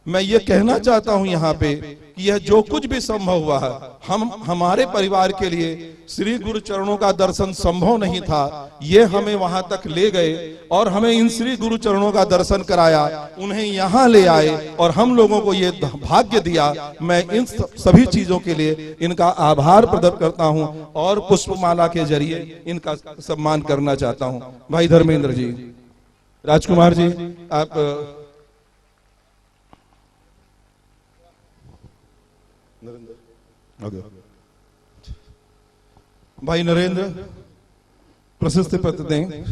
मैं ये कहना चाहता हूं यहाँ पे कि यह जो कुछ भी संभव हुआ है, हमारे परिवार के लिए श्री गुरु चरणों का दर्शन संभव नहीं था, ये हमें वहां तक ले गए और हमें इन श्री गुरु चरणों का दर्शन कराया, उन्हें यहाँ ले आए और हम लोगों को ये भाग्य दिया। मैं इन सभी चीजों के लिए इनका आभार प्रकट करता हूँ और पुष्पमाला के जरिए इनका सम्मान करना चाहता हूँ। भाई धर्मेंद्र जी, राजकुमार जी, आप भाई नरेंद्र प्रशस्ति पत्र दें।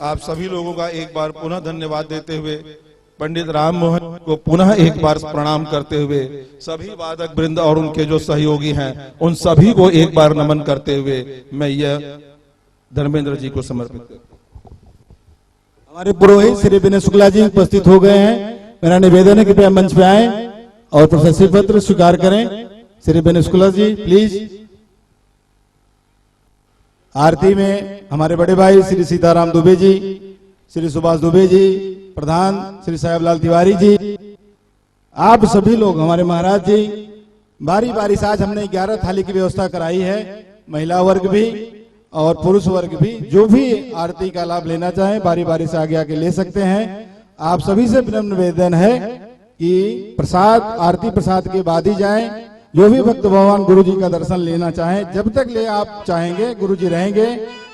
आप सभी लोगों का एक बार पुनः धन्यवाद देते हुए, पंडित राम मोहन को पुनः एक बार प्रणाम करते हुए, सभी वादक वृंद और उनके जो सहयोगी हैं उन सभी को एक बार नमन करते हुए मैं यह धर्मेंद्र जी को समर्पित करता हूं। हमारे पुरोहित श्री विनय शुक्ला जी उपस्थित हो गए हैं। मेरा निवेदन है कि कृपया मंच पे आए और प्रशस्ति पत्र स्वीकार करें। श्री बेनिस्कुलर जी प्लीज। आरती में हमारे बड़े भाई श्री सीताराम दुबे जी, श्री सुभाष दुबे जी, प्रधान श्री साहेबलाल तिवारी जी, आप सभी लोग, हमारे महाराज जी, बारी बारी से आज हमने 11 थाली की व्यवस्था कराई है। महिला वर्ग भी और पुरुष वर्ग भी, जो भी आरती का लाभ लेना चाहे बारी बारी से आगे आके ले सकते हैं। आप सभी से विनम्र निवेदन है कि प्रसाद, आरती प्रसाद के बाद ही जाएं। जो भी भक्त भगवान गुरु जी का दर्शन लेना चाहें, जब तक ले आप चाहेंगे गुरु जी रहेंगे।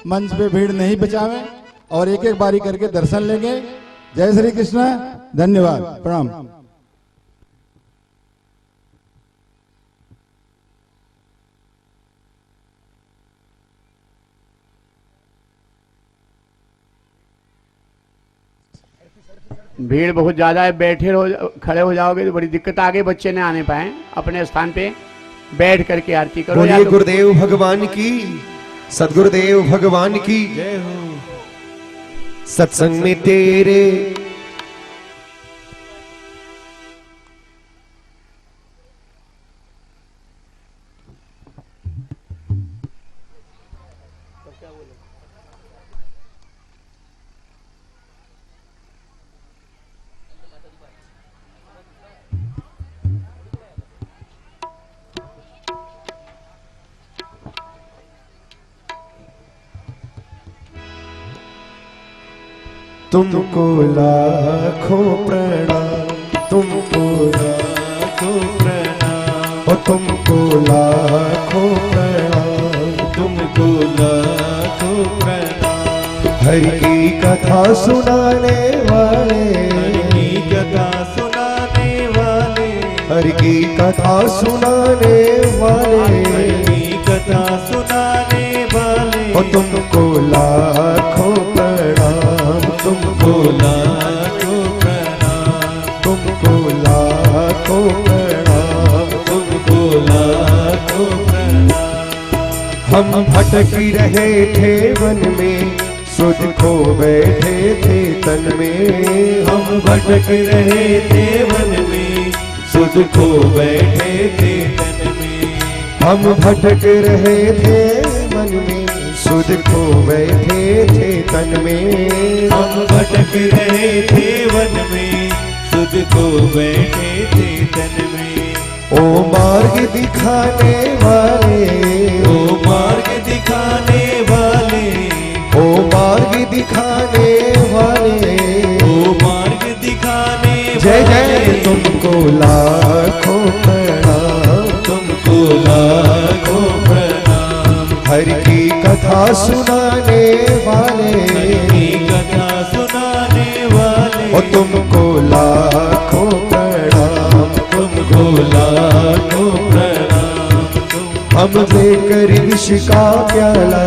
मंच पे भीड़ नहीं बचावें और एक एक बारी करके दर्शन लेंगे। जय श्री कृष्ण, धन्यवाद, प्रणाम। भीड़ बहुत ज्यादा है, बैठे रहो, खड़े हो जाओगे तो बड़ी दिक्कत, आगे बच्चे न आने पाए। अपने स्थान पे बैठ करके आरती करो। बोलिए गुरुदेव भगवान की, सदगुरुदेव भगवान की जय हो। सत्संग में तेरे तुमको लाखों प्रणाम, तुमको लाखों प्रणाम, और तुमको लाखों प्रणाम, तुमको लाखों प्रणाम। हरि की कथा सुनाने वाले, हरि की कथा सुनाने वाले, हरि की कथा सुनाने वाले, हरि की कथा सुनाने वाले, और तुमको लाखों प्रणाम, तुमको लाखों प्रणाम, तुमको लाखों प्रणाम, तुमको लाखों प्रणाम। हम भटक रहे थे वन में, सुध खो बैठे थे तन में। हम भटक रहे थे वन में, सुध खो बैठे थे तन में। हम भटक रहे थे मन में, सुध खो बैठे थे तन में। हम भटक रहे थे वन में, सुध खो बैठे थे तन में। ओ मार्ग दिखाने वाले, ओ मार्ग दिखाने वाले, ओ मार्ग दिखाने वाले, ओ मार्ग दिखाने जय वाले। जय तुमको लाखों प्रणाम, तुमको लाखों प्रणाम। हरि की कथा सुनाने वाले, हरि की कथा सुनाने वाले, और तुमको लाखों प्रणाम, तुमको लाखों प्रणाम। हम लेकर विष का प्याला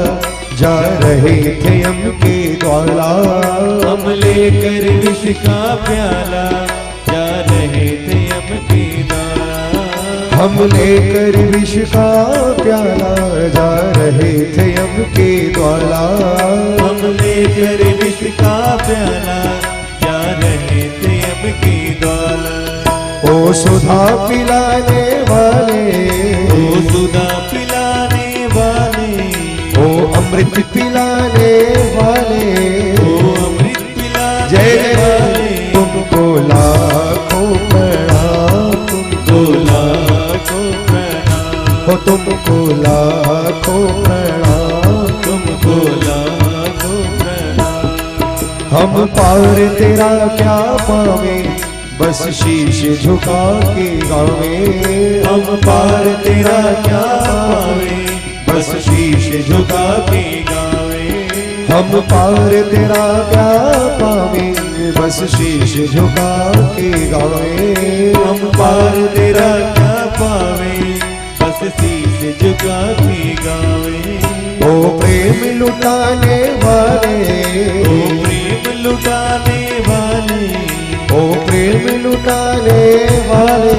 जा रहे थे यम के द्वारा। हम लेकर विष का प्याला जा रहे थे यम के द्वारा। हम लेकर विष का प्याला जा रहे थे यम के द्वारा। हम लेकर विष का प्याला जा रहे थे यम के द्वारा। ओ सुधा पिलाने वाले, ओ सुधा पिलाने वाले, ओ अमृत पिलाने वाले, ओ अमृत पिलाने जय जय वाले, तुमको लाखों प्रणाम, तुमको लाखों प्रणाम, ओ तुमको लाखों प्रणाम, तुमको लाखों प्रणाम। हम पार तेरा क्या पावे, बस शीश झुका के गावे। हम पार तेरा क्या पावे, बस शीश झुका के गावे। हम पार तेरा क्या पावे, बस शीश झुका के गावे। हम पार तेरा क्या पावे, बस शीश झुका के गावे। ओ प्रेम लुटाने वाले, ओ प्रेम लुटाने वाले, ओ प्रेम लुटाने वाले,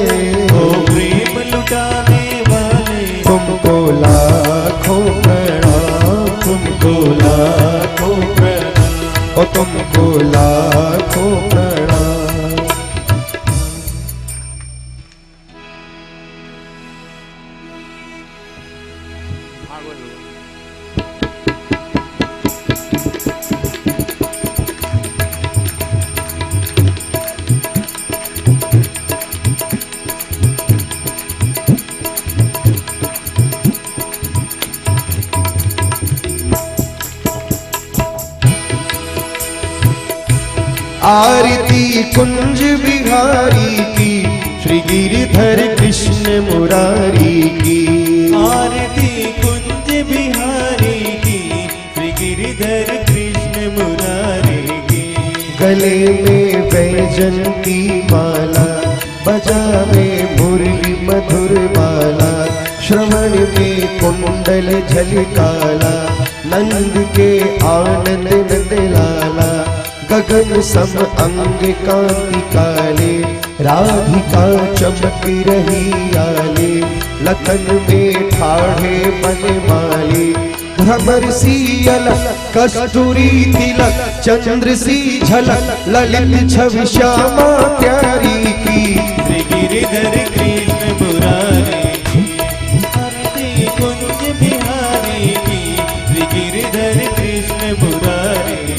ओ प्रेम लुटाने वाले, तुमको लाखों प्रणाम, तुमको लाखों प्रणाम, ओ तुमको लाखों प्रणाम। आरती कुंज बिहारी की, श्री गिरिधर कृष्ण मुरारी की। आरती कुंज बिहारी की, श्री गिरिधर कृष्ण मुरारी की। गले में वैजंती माला, बजावे मुरली मधुर माला, श्रवण में कुंडल झलकाला, नंद के आनंद नंद लाला। गगन सम अंग कांति काले, राधिका चमक रही आले, लखन में ठाढ़े मन माले। भ्रमर सी अलक कस्तूरी तिलक, चंद्र सी झलक ललित छवि श्यामा प्यारी की। श्री गिरिधर कृष्ण मुरारी की, आरती कुंज बिहारी की, श्री गिरिधर कृष्ण मुरारी की।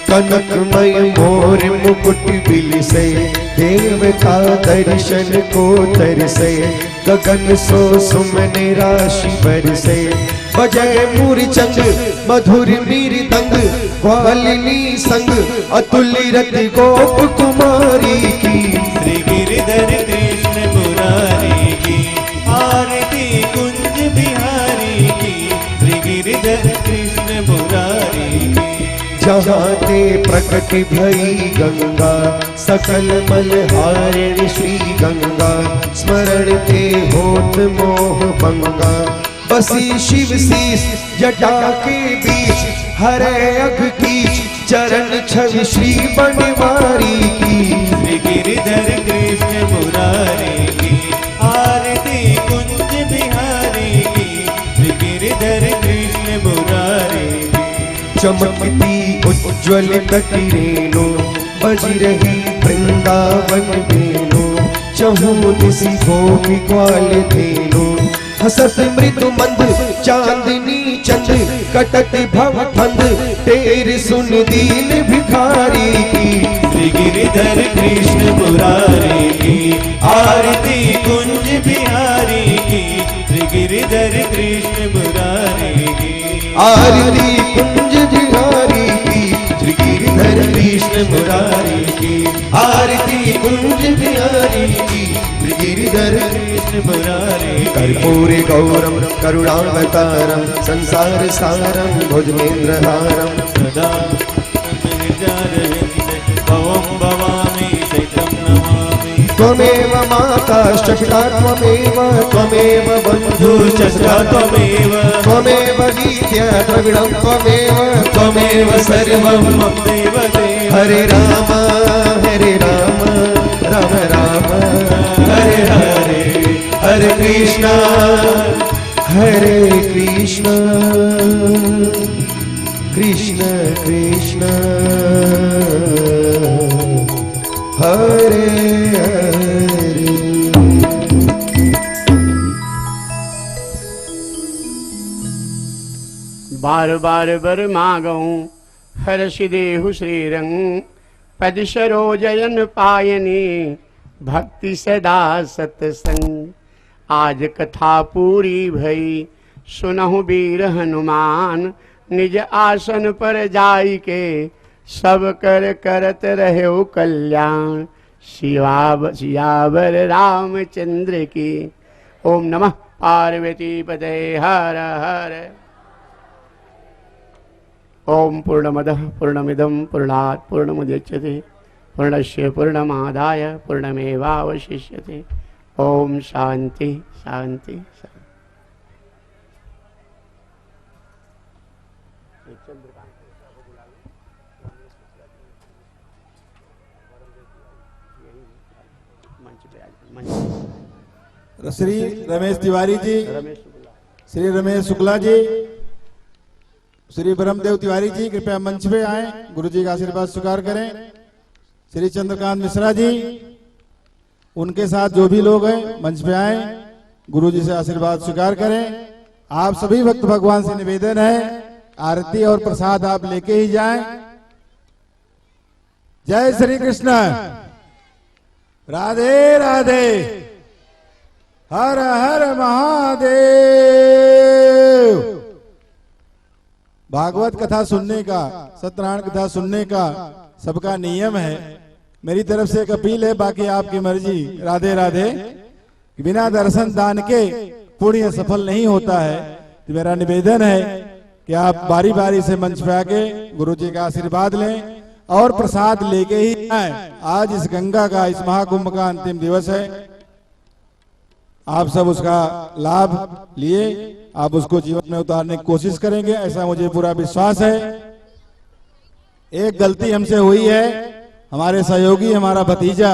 कनकमय मोर मुकुट बिलसे, देवता दर्शन को तरसे, गगन सो सुमन राशि बरसे। बजय मूर्छंग मधुर मृदंग, ग्वालिनी संग अतुल्य रत गोप कुमारी की। श्री गिरिधर कृष्ण मुरारी की, आरती कुंज बिहारी की, श्री गिरिधर कृष्ण मुरारी की। जहाँ ते प्रकट भई गंगा, सकल मलहारिणी श्री गंगा, स्मरण ते होत मोह भंगा। बसी शिव शीस जटा के बीच, हरे अघ कीच चरण छवि श्री बनवारी की। श्री गिरिधर कृष्ण मुरारी की, आरती कुंज बिहारी की, श्री गिरिधर कृष्ण मुरारी की। चमकती उज्ज्वल कटिरेनो, बज रही वृंदावन बेनो, चहु दिशि गोपी ग्वाल धेनो। हसत मृदु मंद चांदनी चंद, कटत भव फंद तेर सुन दीन भिखारी की। श्री गिरिधर कृष्ण मुरारी की, आरती कुंज बिहारी की, श्री गिरिधर कृष्ण मुरारी की। आरती कुंज बिहारी की, श्री गिरिधर कृष्ण मुरारी की। आरती कुंज बिहारी की, श्री गिरिधर कृष्ण मुरारी। कर्पूरे गौरम करुणावतारम, संसार सारम भुजगेन्द्रहारम। सदा भवं भवामि शैतं नमामि। त्वमेव माता शपिता त्वमेव, त्वमेव बन्धुश्च सखा त्वमेव, त्वमेव विद्या द्रविणं त्वमेव, त्वमेव सर्वं मम देव देव। हरे राम राम राम हरे हरे, हरे कृष्णा कृष्ण कृष्ण हरे हरे। बार बार बर मागऊं, हर्ष देहु श्रीरंग। पद सरोजन पायनी, भक्ति सदा सतसंग। आज कथा पूरी भई, सुनहु वीर हनुमान। निज आसन पर जाई के, सब कर करत रहे कल्याण। सियावर रामचंद्र की। ओम नमः पार्वती पते हर हर। ओम पूर्णमदः पूर्णमिदं पूर्णात् पूर्णमुदच्यते, पूर्णस्य पूर्णमादाय पूर्णमेवावशिष्यते। ओम शांति शांति शांति। श्री रमेश तिवारी जी, श्री रमेश शुक्ला जी, श्री ब्रह्मदेव तिवारी जी कृपया मंच पे आए, गुरु जी का आशीर्वाद स्वीकार करें। श्री चंद्रकांत मिश्रा जी, उनके साथ जो भी लोग हैं मंच पे आए, गुरु जी से आशीर्वाद स्वीकार करें। आप सभी भक्त भगवान से निवेदन है, आरती और प्रसाद आप लेके ही जाएं। जय श्री कृष्ण। राधे राधे। हर हर महादेव। भागवत कथा सुनने का, सत्यनारायण कथा सुनने का सबका नियम है। मेरी तरफ से एक अपील है, बाकी आपकी मर्जी। राधे राधे। बिना दर्शन दान के पुण्य सफल नहीं होता है। तो मेरा निवेदन है कि आप बारी बारी से मंच पे आके गुरु जी का आशीर्वाद लें और प्रसाद लेके ही आए। आज इस गंगा का, इस महाकुंभ का अंतिम दिवस है। आप सब उसका लाभ लिए, आप उसको जीवन में उतारने की कोशिश करेंगे, ऐसा मुझे पूरा विश्वास है। एक गलती हमसे हुई है, हमारे सहयोगी, हमारा भतीजा,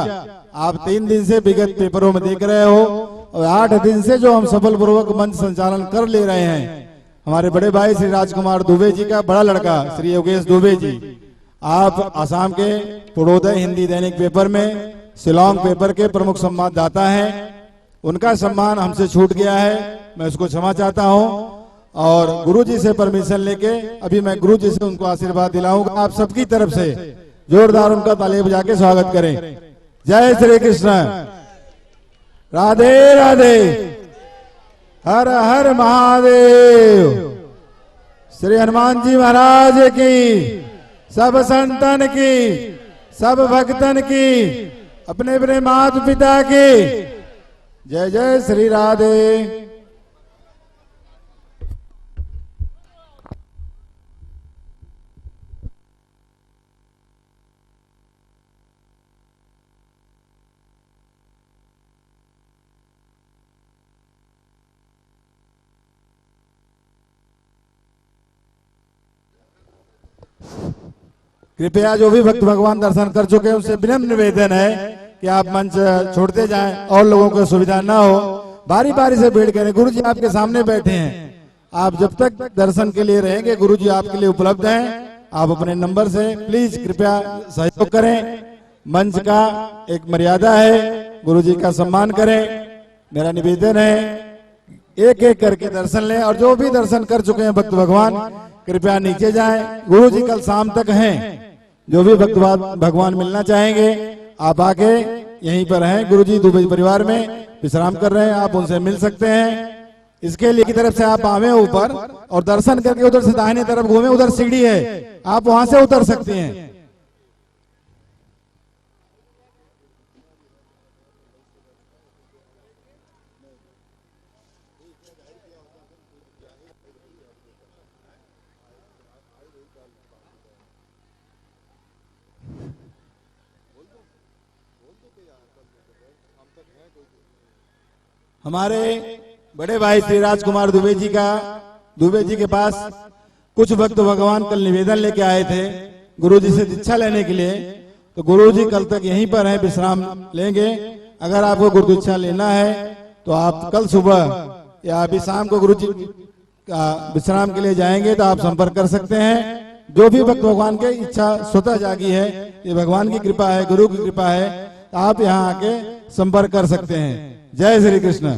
आप 3 दिन से विगत पेपरों में देख रहे हो और 8 दिन से जो हम सफल पूर्वक मंच संचालन कर ले रहे हैं, हमारे बड़े भाई श्री राजकुमार दुबे जी का बड़ा लड़का श्री योगेश दुबे जी, आप आसाम के पूर्वोदय हिंदी दैनिक पेपर में शिलोंग पेपर के प्रमुख संवाददाता हैं। उनका सम्मान हमसे छूट गया है, मैं उसको क्षमा चाहता हूं और गुरुजी से परमिशन लेके अभी मैं गुरुजी से उनको आशीर्वाद दिलाऊंगा। आप सबकी तरफ से जोरदार उनका ताली बजा के स्वागत करें। जय श्री कृष्ण। राधे राधे। हर हर महादेव। श्री हनुमान जी महाराज की, सब संतन की, सब भक्तन की, अपने अपने माता पिता की जय जय श्री राधे। कृपया जो भी भक्त भगवान दर्शन कर चुके हैं उनसे विनम्र निवेदन है कि आप मंच छोड़ते जाएं और लोगों को सुविधा ना हो। बारी बारी से भेंट करें। गुरु जी आपके सामने बैठे हैं, आप जब तक दर्शन के लिए रहेंगे गुरु जी आपके लिए उपलब्ध हैं। आप अपने नंबर से प्लीज कृपया सहयोग करें। मंच का एक मर्यादा है, गुरु जी का सम्मान करें। मेरा निवेदन है एक एक करके दर्शन लें और जो भी दर्शन कर चुके हैं भक्त भगवान कृपया नीचे जाएं। गुरु जी कल शाम तक हैं, जो भी भक्त भगवान मिलना चाहेंगे आप आके यहीं पर हैं। गुरु जी दुबे परिवार में विश्राम कर रहे हैं, आप उनसे मिल सकते हैं। इसके लिए की तरफ से आप आवे ऊपर और दर्शन करके उधर से दाहिने तरफ घूमे, उधर सीढ़ी है, आप वहां से उतर सकते हैं। हमारे बड़े भाई श्री राजकुमार दुबे जी के पास कुछ भक्त भगवान कल निवेदन लेके आए थे गुरु जी से दीक्षा लेने के लिए। तो गुरु जी कल तक यहीं पर हैं, विश्राम लेंगे। अगर आपको गुरु दीक्षा लेना है तो आप कल सुबह या अभी शाम को गुरु जी विश्राम के लिए जाएंगे तो आप संपर्क कर सकते हैं। जो भी भक्त भगवान की इच्छा स्वतः जागी है, ये भगवान की कृपा है, गुरु की कृपा है, आप यहाँ आके संपर्क कर सकते हैं। जय श्री कृष्ण।